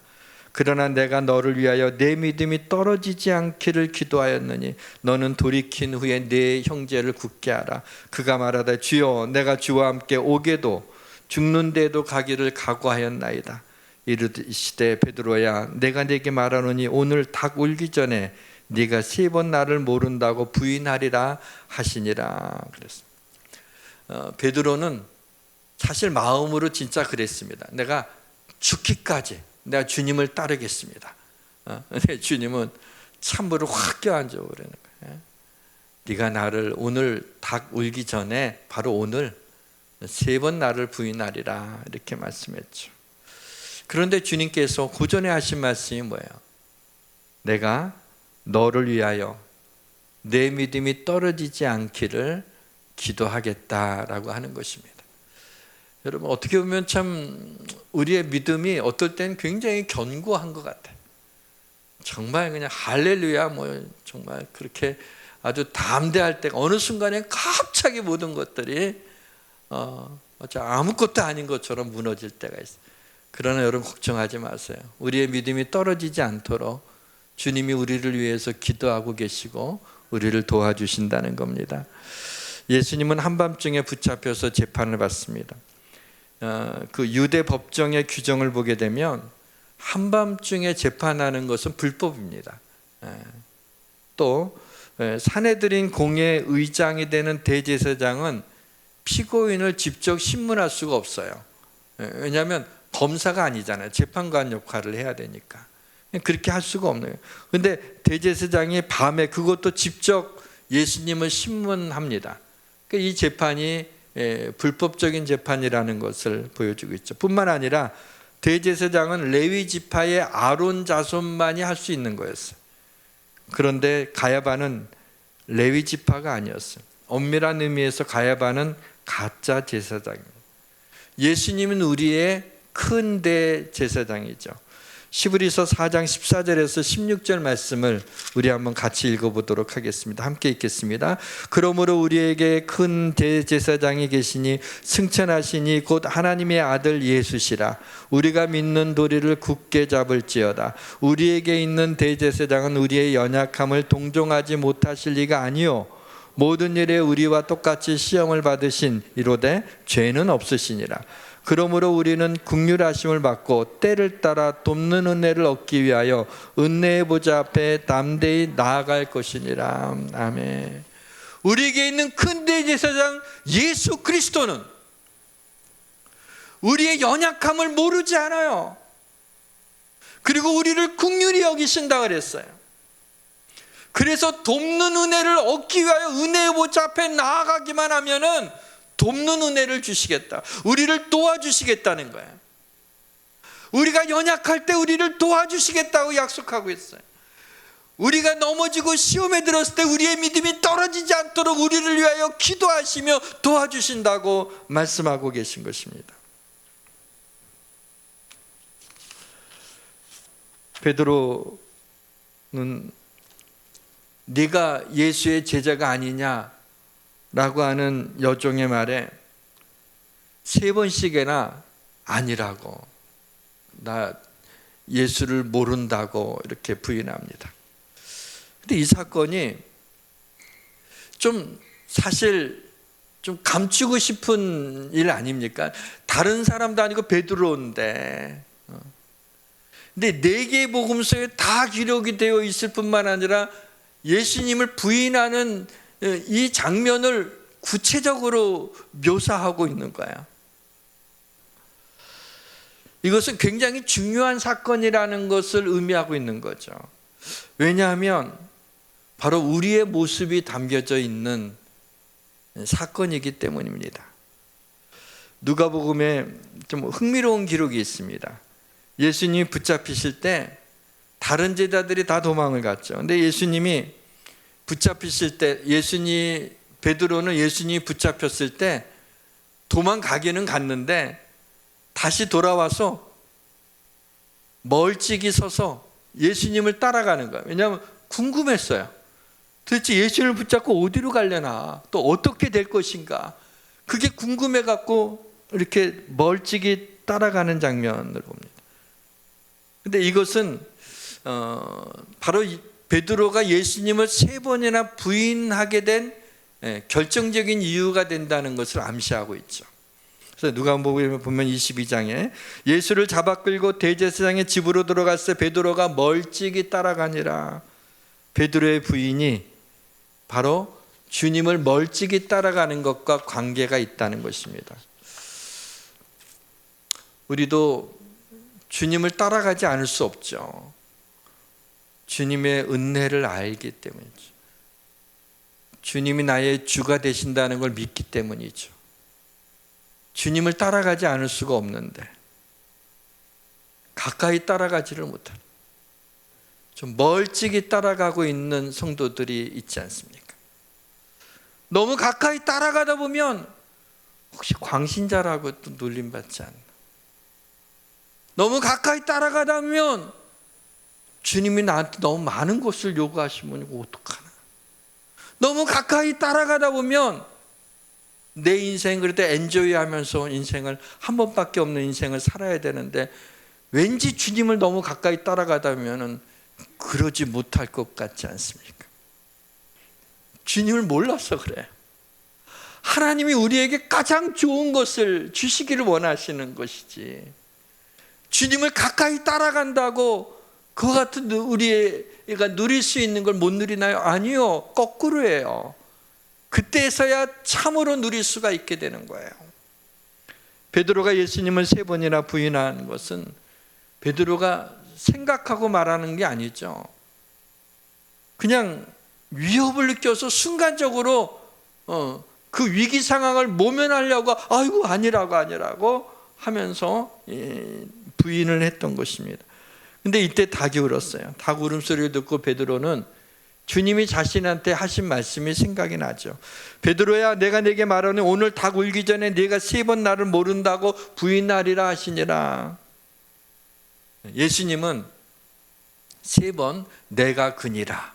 S1: 그러나 내가 너를 위하여 내 믿음이 떨어지지 않기를 기도하였느니 너는 돌이킨 후에 내 형제를 굳게 하라. 그가 말하되 주여 내가 주와 함께 오게도 죽는 데도 가기를 각오하였나이다. 이르시되 베드로야 내가 네게 말하노니 오늘 닭 울기 전에 네가 3번 나를 모른다고 부인하리라 하시니라. 그랬습니다. 베드로는 사실 마음으로 진짜 그랬습니다. 내가 죽기까지 내가 주님을 따르겠습니다. 근데 주님은 찬물을 확 껴안죠. 그러는 거예요. 네가 나를 오늘 닭 울기 전에 바로 오늘 3번 나를 부인하리라 이렇게 말씀했죠. 그런데 주님께서 그 전에 하신 말씀이 뭐예요? 내가 너를 위하여 내 믿음이 떨어지지 않기를 기도하겠다라고 하는 것입니다. 여러분 어떻게 보면 참 우리의 믿음이 어떨 땐 굉장히 견고한 것 같아요. 정말 그냥 할렐루야 뭐 정말 그렇게 아주 담대할 때가 어느 순간에 갑자기 모든 것들이 아무것도 아닌 것처럼 무너질 때가 있어요. 그러나 여러분 걱정하지 마세요. 우리의 믿음이 떨어지지 않도록 주님이 우리를 위해서 기도하고 계시고 우리를 도와주신다는 겁니다. 예수님은 한밤중에 붙잡혀서 재판을 받습니다. 그 유대 법정의 규정을 보게 되면 한밤중에 재판하는 것은 불법입니다. 또 사내들인 공의 의장이 되는 대제사장은 피고인을 직접 신문할 수가 없어요. 왜냐하면 검사가 아니잖아요. 재판관 역할을 해야 되니까 그렇게 할 수가 없는 거예요. 그런데 대제사장이 밤에 그것도 직접 예수님을 신문합니다. 그러니까 이 재판이 불법적인 재판이라는 것을 보여주고 있죠. 뿐만 아니라 대제사장은 레위 지파의 아론 자손만이 할 수 있는 거였어요. 그런데 가야바는 레위 지파가 아니었어요. 엄밀한 의미에서 가야바는 가짜 제사장입니다. 예수님은 우리의 큰 대제사장이죠. 시브리서 4장 14절에서 16절 말씀을 우리 한번 같이 읽어보도록 하겠습니다. 함께 읽겠습니다. 그러므로 우리에게 큰 대제사장이 계시니 승천하시니 곧 하나님의 아들 예수시라. 우리가 믿는 도리를 굳게 잡을지어다. 우리에게 있는 대제사장은 우리의 연약함을 동정하지 못하실 리가 아니요 모든 일에 우리와 똑같이 시험을 받으신 이로되 죄는 없으시니라. 그러므로 우리는 긍휼하심을 받고 때를 따라 돕는 은혜를 얻기 위하여 은혜의 보좌 앞에 담대히 나아갈 것이니라. 아멘. 우리에게 있는 큰 대제사장 예수 그리스도는 우리의 연약함을 모르지 않아요. 그리고 우리를 긍휼히 여기신다 그랬어요. 그래서 돕는 은혜를 얻기 위하여 은혜의 보좌 앞에 나아가기만 하면은 돕는 은혜를 주시겠다. 우리를 도와주시겠다는 거예요. 우리가 연약할 때 우리를 도와주시겠다고 약속하고 있어요. 우리가 넘어지고 시험에 들었을 때 우리의 믿음이 떨어지지 않도록 우리를 위하여 기도하시며 도와주신다고 말씀하고 계신 것입니다. 베드로는 네가 예수의 제자가 아니냐라고 하는 여종의 말에 3번씩이나 아니라고, 나 예수를 모른다고 이렇게 부인합니다. 근데 이 사건이 좀 사실 좀 감추고 싶은 일 아닙니까? 다른 사람도 아니고 베드로인데. 근데 4개의 복음서에 다 기록이 되어 있을 뿐만 아니라 예수님을 부인하는 이 장면을 구체적으로 묘사하고 있는 거야. 이것은 굉장히 중요한 사건이라는 것을 의미하고 있는 거죠. 왜냐하면 바로 우리의 모습이 담겨져 있는 사건이기 때문입니다. 누가복음에 좀 흥미로운 기록이 있습니다. 예수님이 붙잡히실 때 다른 제자들이 다 도망을 갔죠. 근데 예수님이 붙잡히실 때, 베드로는 예수님이 붙잡혔을 때 도망가기는 갔는데 다시 돌아와서 멀찍이 서서 예수님을 따라가는 거예요. 왜냐하면 궁금했어요. 도대체 예수님을 붙잡고 어디로 가려나, 또 어떻게 될 것인가, 그게 궁금해 갖고 이렇게 멀찍이 따라가는 장면을 봅니다. 근데 이것은 바로 베드로가 예수님을 3번이나 부인하게 된 결정적인 이유가 된다는 것을 암시하고 있죠. 그래서 누가복음에 보면 22장에 예수를 잡아 끌고 대제사장의 집으로 들어갔을 때 베드로가 멀찍이 따라가니라. 베드로의 부인이 바로 주님을 멀찍이 따라가는 것과 관계가 있다는 것입니다. 우리도 주님을 따라가지 않을 수 없죠. 주님의 은혜를 알기 때문이죠. 주님이 나의 주가 되신다는 걸 믿기 때문이죠. 주님을 따라가지 않을 수가 없는데 가까이 따라가지를 못하는, 좀 멀찍이 따라가고 있는 성도들이 있지 않습니까? 너무 가까이 따라가다 보면 혹시 광신자라고 또 놀림받지 않나? 너무 가까이 따라가다 보면 주님이 나한테 너무 많은 것을 요구하시면 어떡하나? 너무 가까이 따라가다 보면 내 인생, 그럴 때 엔조이 하면서 인생을 한 번밖에 없는 인생을 살아야 되는데 왠지 주님을 너무 가까이 따라가다 보면 그러지 못할 것 같지 않습니까? 주님을 몰라서 그래요. 하나님이 우리에게 가장 좋은 것을 주시기를 원하시는 것이지, 주님을 가까이 따라간다고 그와 같은 우리가 누릴 수 있는 걸 못 누리나요? 아니요, 거꾸로예요. 그때서야 참으로 누릴 수가 있게 되는 거예요. 베드로가 예수님을 3번이나 부인한 것은 베드로가 생각하고 말하는 게 아니죠. 그냥 위협을 느껴서 순간적으로 그 위기 상황을 모면하려고 아이고 아니라고 하면서 부인을 했던 것입니다. 근데 이때 닭이 울었어요. 닭 울음소리를 듣고 베드로는 주님이 자신한테 하신 말씀이 생각이 나죠. 베드로야, 내가 내게 말하니 오늘 닭 울기 전에 네가 3번 나를 모른다고 부인하리라 하시니라. 예수님은 3번 내가 그니라,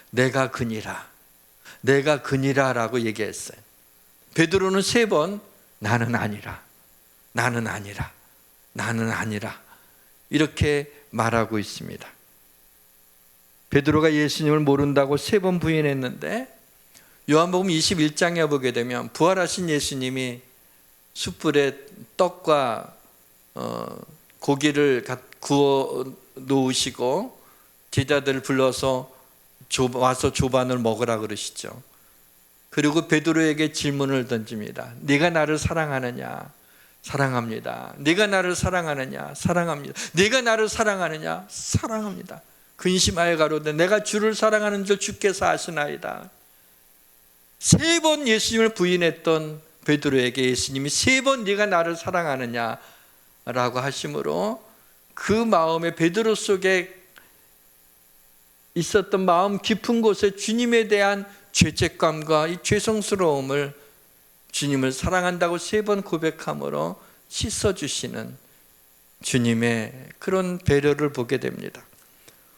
S1: 내가 그니라, 내가 그니라라고 얘기했어요. 베드로는 3번 나는 아니라, 나는 아니라, 나는 아니라 이렇게 말하고 있습니다. 베드로가 예수님을 모른다고 3번 부인했는데 요한복음 21장에 보게 되면 부활하신 예수님이 숯불에 떡과 고기를 구워 놓으시고 제자들을 불러서 와서 조반을 먹으라 그러시죠. 그리고 베드로에게 질문을 던집니다. 네가 나를 사랑하느냐? 사랑합니다. 네가 나를 사랑하느냐? 사랑합니다. 네가 나를 사랑하느냐? 사랑합니다. 근심하여 가로되 내가 주를 사랑하는 줄 주께서 아시나이다. 3번 예수님을 부인했던 베드로에게 예수님이 3번 네가 나를 사랑하느냐 라고 하심으로 그 마음에 베드로 속에 있었던 마음 깊은 곳에 주님에 대한 죄책감과 이 죄송스러움을 주님을 사랑한다고 3번 고백함으로 씻어주시는 주님의 그런 배려를 보게 됩니다.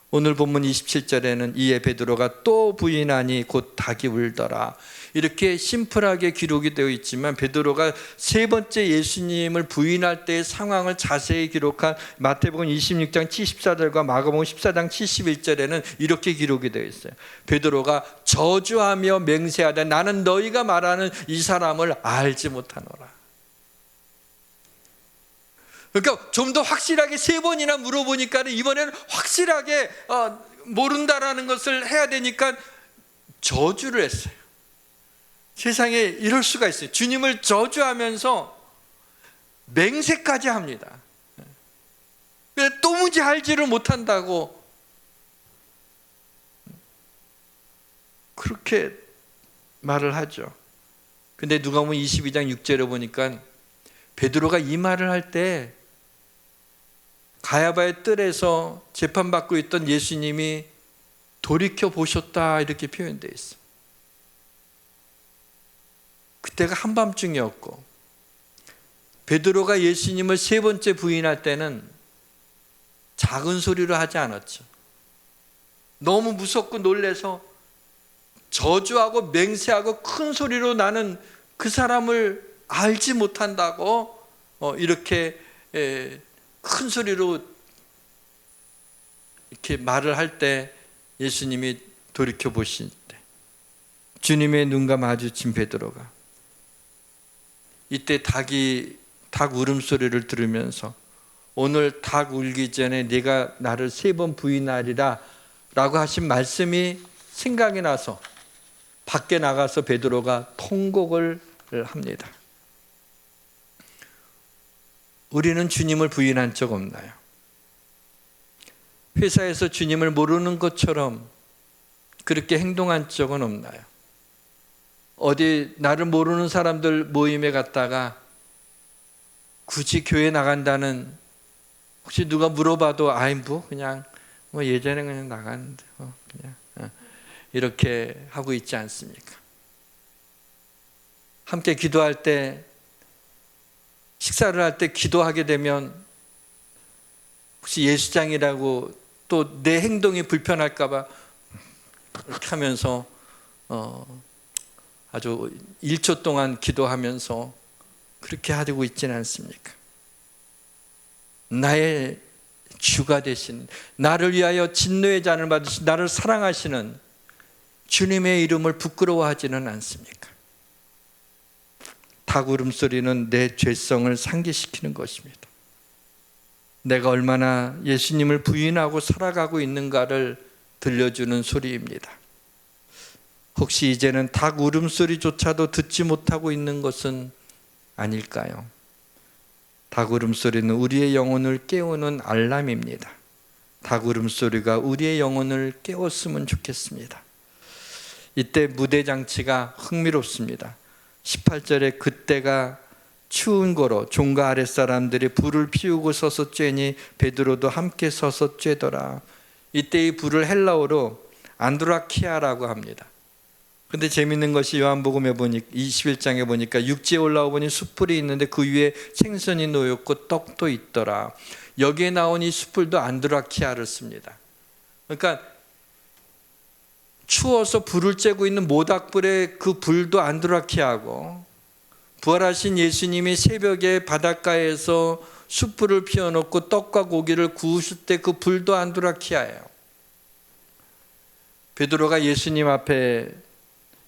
S1: 오늘 본문 27절에는 이에 베드로가 또 부인하니 곧 닭이 울더라. 이렇게 심플하게 기록이 되어 있지만 베드로가 3번째 예수님을 부인할 때의 상황을 자세히 기록한 마태복음 26장 74절과 마가복음 14장 71절에는 이렇게 기록이 되어 있어요. 베드로가 저주하며 맹세하되 나는 너희가 말하는 이 사람을 알지 못하노라. 그러니까 좀 더 확실하게 3번이나 물어보니까 이번에는 확실하게 모른다라는 것을 해야 되니까 저주를 했어요. 세상에 이럴 수가 있어요. 주님을 저주하면서 맹세까지 합니다. 도무지 알지를 못한다고 그렇게 말을 하죠. 근데 누가복음 22장 6절에 보니까 베드로가 이 말을 할 때 가야바의 뜰에서 재판받고 있던 예수님이 돌이켜 보셨다 이렇게 표현되어 있어요. 그때가 한밤중이었고 베드로가 예수님을 3번째 부인할 때는 작은 소리로 하지 않았죠. 너무 무섭고 놀래서 저주하고 맹세하고 큰 소리로 나는 그 사람을 알지 못한다고 이렇게 큰 소리로 이렇게 말을 할 때 예수님이 돌이켜 보실 때 주님의 눈과 마주친 베드로가 이때 닭 울음소리를 들으면서 오늘 닭 울기 전에 네가 나를 3번 부인하리라 라고 하신 말씀이 생각이 나서 밖에 나가서 베드로가 통곡을 합니다. 우리는 주님을 부인한 적 없나요? 회사에서 주님을 모르는 것처럼 그렇게 행동한 적은 없나요? 어디 나를 모르는 사람들 모임에 갔다가 굳이 교회 나간다는 혹시 누가 물어봐도 그냥 예전에 그냥 나갔는데 그냥 이렇게 하고 있지 않습니까? 함께 기도할 때 식사를 할 때 기도하게 되면 혹시 예수장이라고 또 내 행동이 불편할까 봐 이렇게 하면서 아주 1초 동안 기도하면서 그렇게 하고 있지는 않습니까? 나의 주가 되신 나를 위하여 진노의 잔을 받으신 나를 사랑하시는 주님의 이름을 부끄러워하지는 않습니까? 닭 울음소리는 내 죄성을 상기시키는 것입니다. 내가 얼마나 예수님을 부인하고 살아가고 있는가를 들려주는 소리입니다. 혹시 이제는 닭 울음소리조차도 듣지 못하고 있는 것은 아닐까요? 닭 울음소리는 우리의 영혼을 깨우는 알람입니다. 닭 울음소리가 우리의 영혼을 깨웠으면 좋겠습니다. 이때 무대장치가 흥미롭습니다. 18절에 그때가 추운 거로 종과 아랫사람들이 불을 피우고 서서 쬐니 베드로도 함께 서서 쬐더라. 이때 이 불을 헬라어로 안드라키아라고 합니다. 근데 재밌는 것이 요한복음에 보니까 21장에 보니까 육지에 올라와 보니 숯불이 있는데 그 위에 생선이 놓였고 떡도 있더라. 여기에 나온 이 숯불도 안드라키아를 씁니다. 그러니까 추워서 불을 쬐고 있는 모닥불의 그 불도 안드라키아고 부활하신 예수님이 새벽에 바닷가에서 숯불을 피워놓고 떡과 고기를 구우실 때 그 불도 안드라키아예요. 베드로가 예수님 앞에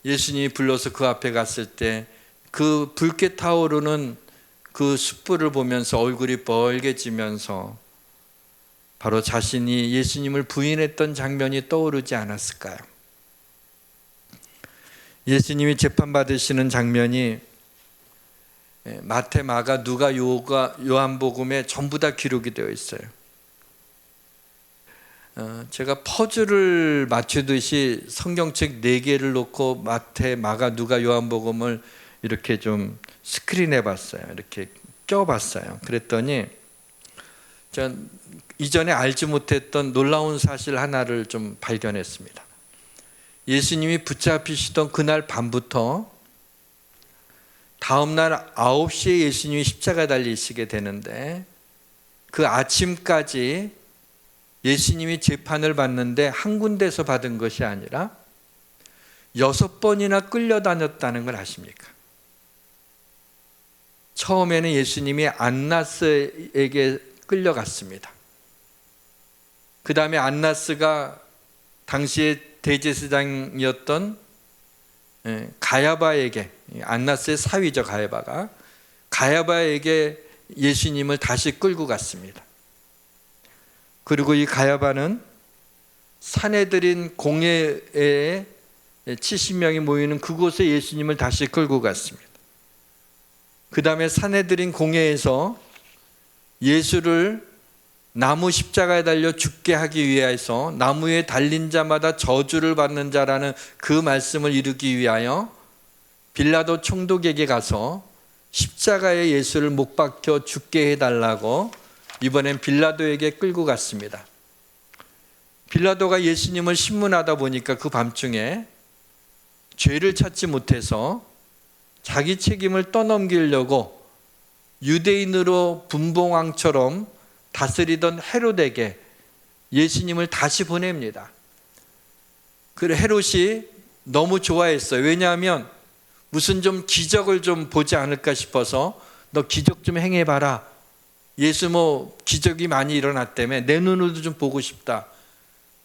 S1: 예수님이 불러서 그 앞에 갔을 때 그 붉게 타오르는 그 숯불을 보면서 얼굴이 벌개지면서 바로 자신이 예수님을 부인했던 장면이 떠오르지 않았을까요? 예수님이 재판받으시는 장면이 마태, 마가, 누가, 요한복음에 전부 다 기록이 되어 있어요. 제가 퍼즐을 맞추듯이 성경책 4개를 놓고 마태, 마가, 누가, 요한복음을 이렇게 좀 스크린해 봤어요. 이렇게 껴봤어요. 그랬더니 전 이전에 알지 못했던 놀라운 사실 하나를 좀 발견했습니다. 예수님이 붙잡히시던 그날 밤부터 다음날 9시에 예수님이 십자가에 달리시게 되는데, 그 아침까지 예수님이 재판을 받는데 한 군데서 받은 것이 아니라 6번이나 끌려다녔다는 걸 아십니까? 처음에는 예수님이 안나스에게 끌려갔습니다. 그 다음에 안나스가 당시에 대제사장이었던 가야바에게, 안나스의 사위죠, 가야바에게 예수님을 다시 끌고 갔습니다. 그리고 이 가야바는 사내들인 공회에 70명이 모이는 그곳에 예수님을 다시 끌고 갔습니다. 그 다음에 사내들인 공회에서 예수를 나무 십자가에 달려 죽게 하기 위해서 나무에 달린 자마다 저주를 받는 자라는 그 말씀을 이루기 위하여 빌라도 총독에게 가서 십자가에 예수를 못 박혀 죽게 해달라고 이번엔 빌라도에게 끌고 갔습니다. 빌라도가 예수님을 신문하다 보니까 그 밤중에 죄를 찾지 못해서 자기 책임을 떠넘기려고 유대인으로 분봉왕처럼 다스리던 헤롯에게 예수님을 다시 보냅니다. 그래 헤롯이 너무 좋아했어요. 왜냐하면 무슨 좀 기적을 좀 보지 않을까 싶어서 너 기적 좀 행해봐라. 예수 기적이 많이 일어났다며 내 눈으로도 좀 보고 싶다.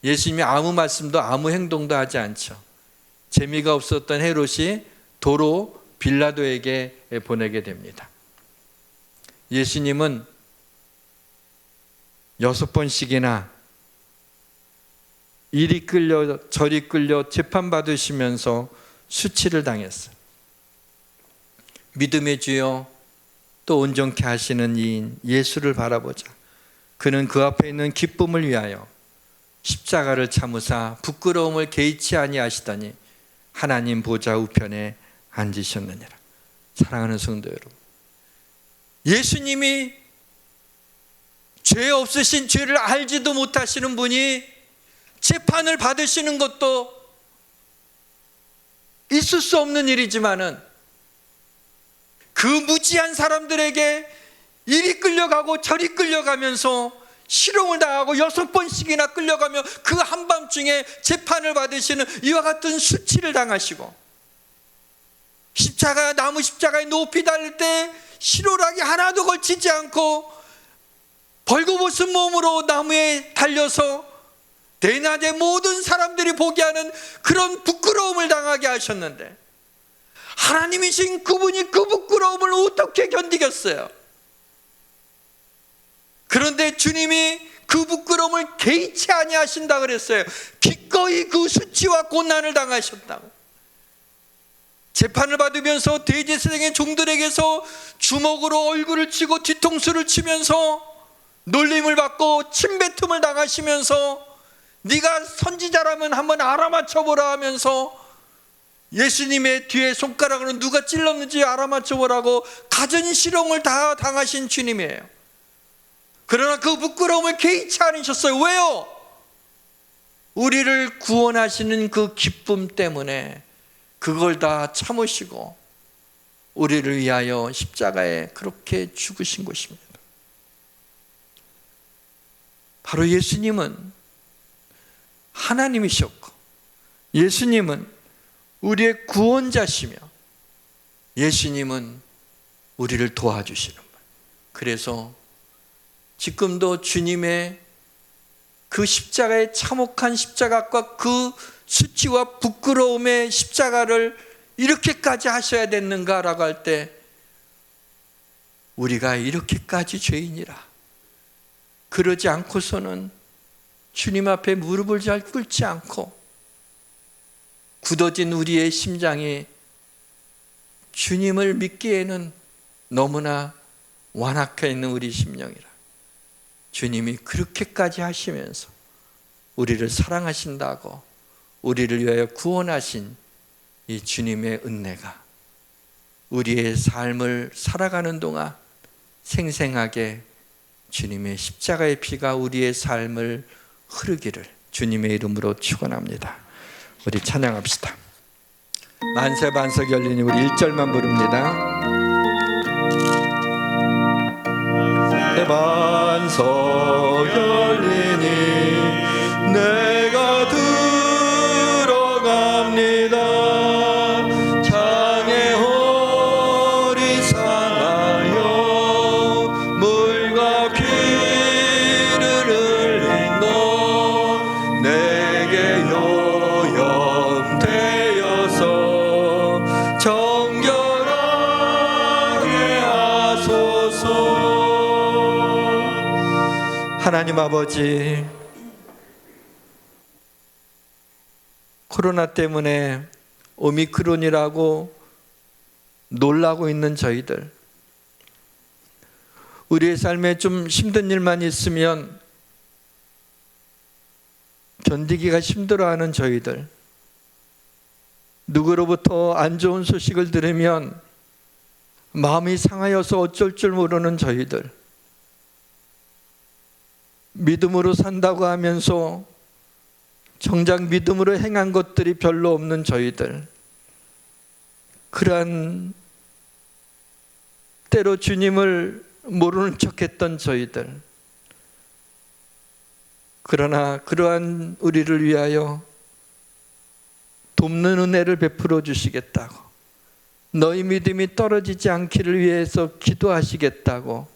S1: 예수님이 아무 말씀도 아무 행동도 하지 않죠. 재미가 없었던 헤롯이 도로 빌라도에게 보내게 됩니다. 예수님은 6번씩이나 이리 끌려 저리 끌려 재판받으시면서 수치를 당했어요. 믿음의 주여 또 온전케 하시는 이인 예수를 바라보자. 그는 그 앞에 있는 기쁨을 위하여 십자가를 참으사 부끄러움을 개의치 아니하시더니 하나님 보좌 우편에 앉으셨느니라. 사랑하는 성도 여러분, 예수님이 죄 없으신, 죄를 알지도 못하시는 분이 재판을 받으시는 것도 있을 수 없는 일이지만은 그 무지한 사람들에게 이리 끌려가고 저리 끌려가면서 실형을 당하고 6번씩이나 끌려가며 그 한밤중에 재판을 받으시는 이와 같은 수치를 당하시고, 나무 십자가에 높이 달릴 때 실오락이 하나도 걸치지 않고 벌거벗은 몸으로 나무에 달려서 대낮에 모든 사람들이 보게 하는 그런 부끄러움을 당하게 하셨는데, 하나님이신 그분이 그 부끄러움을 어떻게 견디겠어요? 그런데 주님이 그 부끄러움을 개의치 아니하신다 그랬어요. 기꺼이 그 수치와 고난을 당하셨다고. 재판을 받으면서 대제사장의 종들에게서 주먹으로 얼굴을 치고 뒤통수를 치면서 놀림을 받고 침뱉음을 당하시면서 네가 선지자라면 한번 알아맞혀보라 하면서 예수님의 뒤에 손가락으로 누가 찔렀는지 알아맞혀보라고 갖은 실형을 다 당하신 주님이에요. 그러나 그 부끄러움을 개의치 않으셨어요. 왜요? 우리를 구원하시는 그 기쁨 때문에 그걸 다 참으시고 우리를 위하여 십자가에 그렇게 죽으신 것입니다. 바로 예수님은 하나님이셨고, 예수님은 우리의 구원자시며, 예수님은 우리를 도와주시는 분. 그래서 지금도 주님의 그 십자가의 참혹한 십자가과 그 수치와 부끄러움의 십자가를 이렇게까지 하셔야 됐는가라고 할 때, 우리가 이렇게까지 죄인이라 그러지 않고서는 주님 앞에 무릎을 잘 꿇지 않고 굳어진 우리의 심장이 주님을 믿기에는 너무나 완악해 있는 우리 심령이라, 주님이 그렇게까지 하시면서 우리를 사랑하신다고 우리를 위하여 구원하신 이 주님의 은혜가 우리의 삶을 살아가는 동안 생생하게 주님의 십자가의 피가 우리의 삶을 흐르기를 주님의 이름으로 축원합니다. 우리 찬양합시다. 만세 반석 열리니 우리 1절만 부릅니다. 반석 열리니 내가 들어갑니다. 창에 홀이 상하여 물과 피를 흘린 너 내게 요염되어서 정결하게 하소서. 하나님 아버지, 코로나 때문에 오미크론이라고 놀라고 있는 저희들, 우리의 삶에 좀 힘든 일만 있으면 견디기가 힘들어하는 저희들, 누구로부터 안 좋은 소식을 들으면 마음이 상하여서 어쩔 줄 모르는 저희들, 믿음으로 산다고 하면서 정작 믿음으로 행한 것들이 별로 없는 저희들, 그러한 때로 주님을 모르는 척했던 저희들, 그러나 그러한 우리를 위하여 돕는 은혜를 베풀어 주시겠다고, 너희 믿음이 떨어지지 않기를 위해서 기도하시겠다고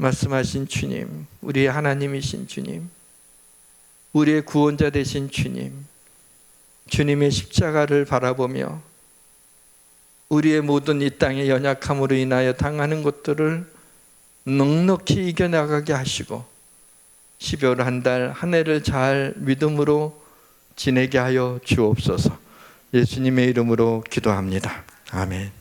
S1: 말씀하신 주님, 우리의 하나님이신 주님, 우리의 구원자 되신 주님, 주님의 십자가를 바라보며 우리의 모든 이 땅의 연약함으로 인하여 당하는 것들을 넉넉히 이겨나가게 하시고 12월 한 달 한 해를 잘 믿음으로 지내게 하여 주옵소서. 예수님의 이름으로 기도합니다. 아멘.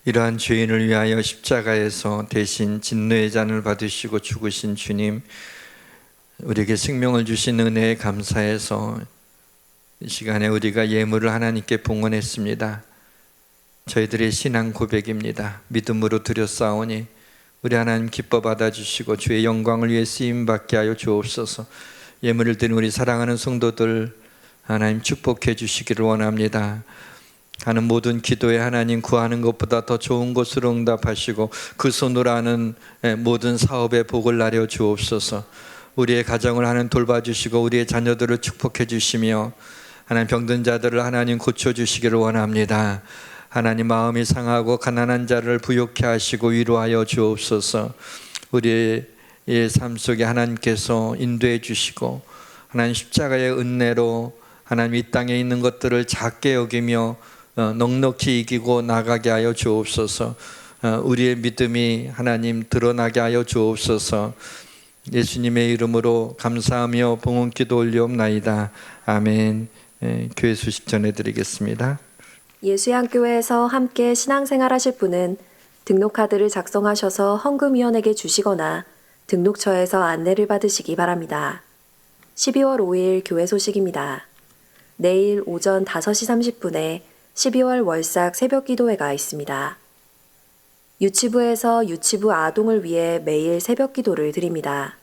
S1: 이러한 죄인을 위하여 십자가에서 대신 진노의 잔을 받으시고 죽으신 주님, 우리에게 생명을 주신 은혜에 감사해서 이 시간에 우리가 예물을 하나님께 봉헌했습니다. 저희들의 신앙 고백입니다. 믿음으로 드렸사오니 우리 하나님 기뻐 받아주시고 주의 영광을 위해 쓰임받게 하여 주옵소서. 예물을 드린 우리 사랑하는 성도들 하나님 축복해 주시기를 원합니다. 하는 모든 기도에 하나님 구하는 것보다 더 좋은 것으로 응답하시고 그 손으로 하는 모든 사업에 복을 나려 주옵소서. 우리의 가정을 하나님 돌봐주시고 우리의 자녀들을 축복해 주시며 하나님 병든 자들을 하나님 고쳐주시기를 원합니다. 하나님 마음이 상하고 가난한 자를 부욕케 하시고 위로하여 주옵소서. 우리의 삶 속에 하나님께서 인도해 주시고 하나님 십자가의 은혜로 하나님 이 땅에 있는 것들을 작게 여기며 넉넉히 이기고 나가게 하여 주옵소서. 우리의 믿음이 하나님 드러나게 하여 주옵소서. 예수님의 이름으로 감사하며 봉헌기도 올리옵나이다. 아멘. 교회 소식 전해드리겠습니다.
S5: 예수양교회에서 함께 신앙생활 하실 분은 등록카드를 작성하셔서 헌금위원에게 주시거나 등록처에서 안내를 받으시기 바랍니다. 12월 5일 교회 소식입니다. 내일 오전 5시 30분에 12월 월삭 새벽기도회가 있습니다. 유치부에서 유치부 아동을 위해 매일 새벽기도를 드립니다.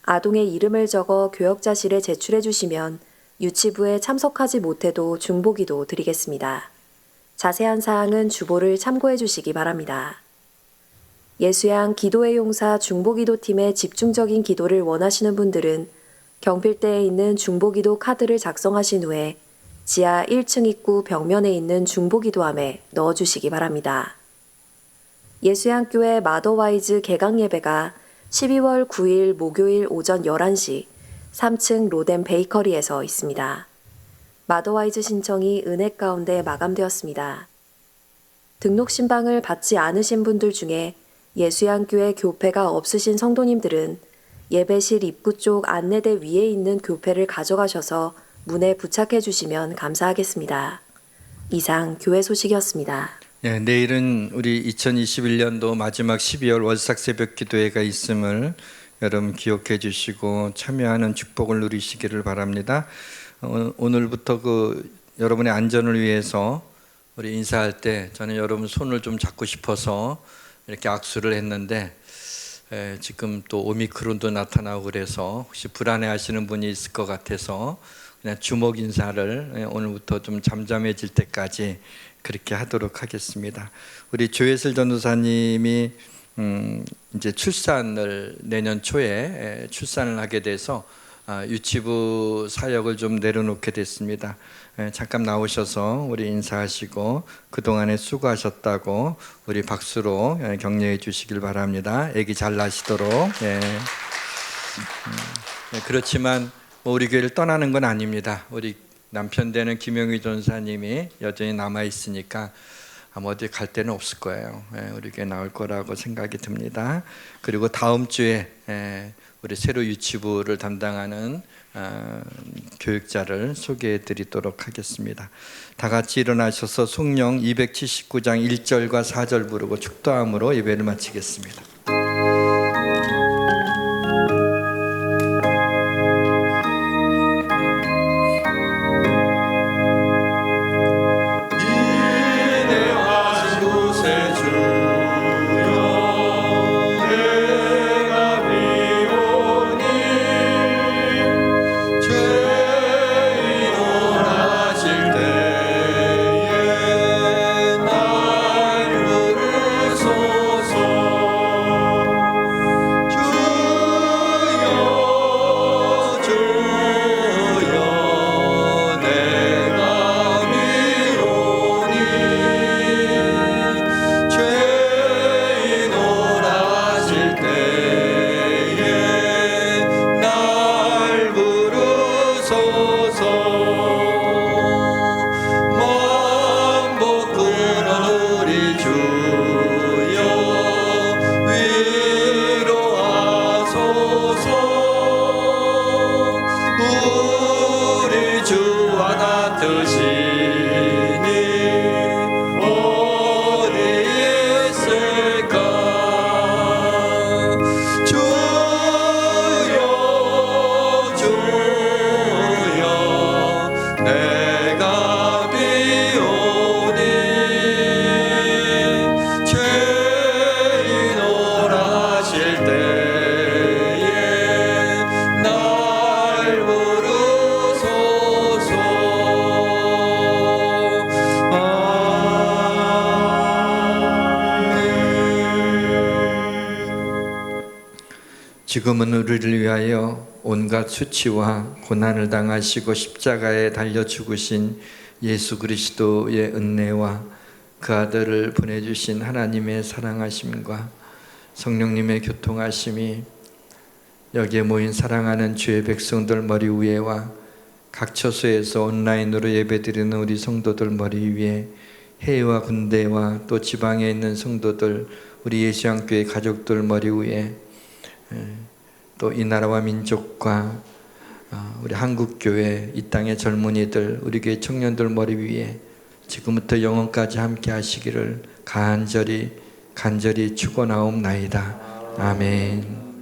S5: 아동의 이름을 적어 교역자실에 제출해 주시면 유치부에 참석하지 못해도 중보기도 드리겠습니다. 자세한 사항은 주보를 참고해 주시기 바랍니다. 예수양 기도의 용사 중보기도팀의 집중적인 기도를 원하시는 분들은 경필대에 있는 중보기도 카드를 작성하신 후에 지하 1층 입구 벽면에 있는 중보기도함에 넣어주시기 바랍니다. 예수양교회 마더와이즈 개강 예배가 12월 9일 목요일 오전 11시 3층 로덴 베이커리에서 있습니다. 마더와이즈 신청이 은혜 가운데 마감되었습니다. 등록 신방을 받지 않으신 분들 중에 예수양교회 교패가 없으신 성도님들은 예배실 입구 쪽 안내대 위에 있는 교패를 가져가셔서 문에 부착해 주시면 감사하겠습니다. 이상 교회 소식이었습니다.
S1: 내일은 우리 2021년도 마지막 12월 월삭 새벽 기도회가 있음을 여러분 기억해 주시고 참여하는 축복을 누리시기를 바랍니다. 오늘부터 여러분의 안전을 위해서 우리 인사할 때 저는 여러분 손을 좀 잡고 싶어서 이렇게 악수를 했는데 지금 또 오미크론도 나타나고 그래서 혹시 불안해 하시는 분이 있을 것 같아서 그냥 주먹 인사를 오늘부터 좀 잠잠해질 때까지 그렇게 하도록 하겠습니다. 우리 조혜슬 전도사님이 이제 출산을 내년 초에 출산을 하게 돼서 유치부 사역을 좀 내려놓게 됐습니다. 잠깐 나오셔서 우리 인사하시고 그동안에 수고하셨다고 우리 박수로 격려해 주시길 바랍니다. 아기 잘 나시도록. 그렇지만 우리 교회를 떠나는 건 아닙니다. 우리 남편 되는 김영희 전사님이 여전히 남아 있으니까 아마 어디 갈 데는 없을 거예요. 우리 교회 나올 거라고 생각이 듭니다. 그리고 다음 주에 우리 새로 유치부를 담당하는 교육자를 소개해 드리도록 하겠습니다. 다 같이 일어나셔서 성령 279장 1절과 4절 부르고 축도함으로 예배를 마치겠습니다. 지금은 우리를 위하여 온갖 수치와 고난을 당하시고 십자가에 달려 죽으신 예수 그리스도의 은혜와 그 아들을 보내주신 하나님의 사랑하심과 성령님의 교통하심이 여기에 모인 사랑하는 주의 백성들 머리 위에와 각 처소에서 온라인으로 예배드리는 우리 성도들 머리 위에 해외와 군대와 또 지방에 있는 성도들, 우리 예수양교회 가족들 머리 위에, 또 이 나라와 민족과 우리 한국교회, 이 땅의 젊은이들, 우리 교회 청년들 머리 위에 지금부터 영원까지 함께 하시기를 간절히 축원하옵나이다. 아멘.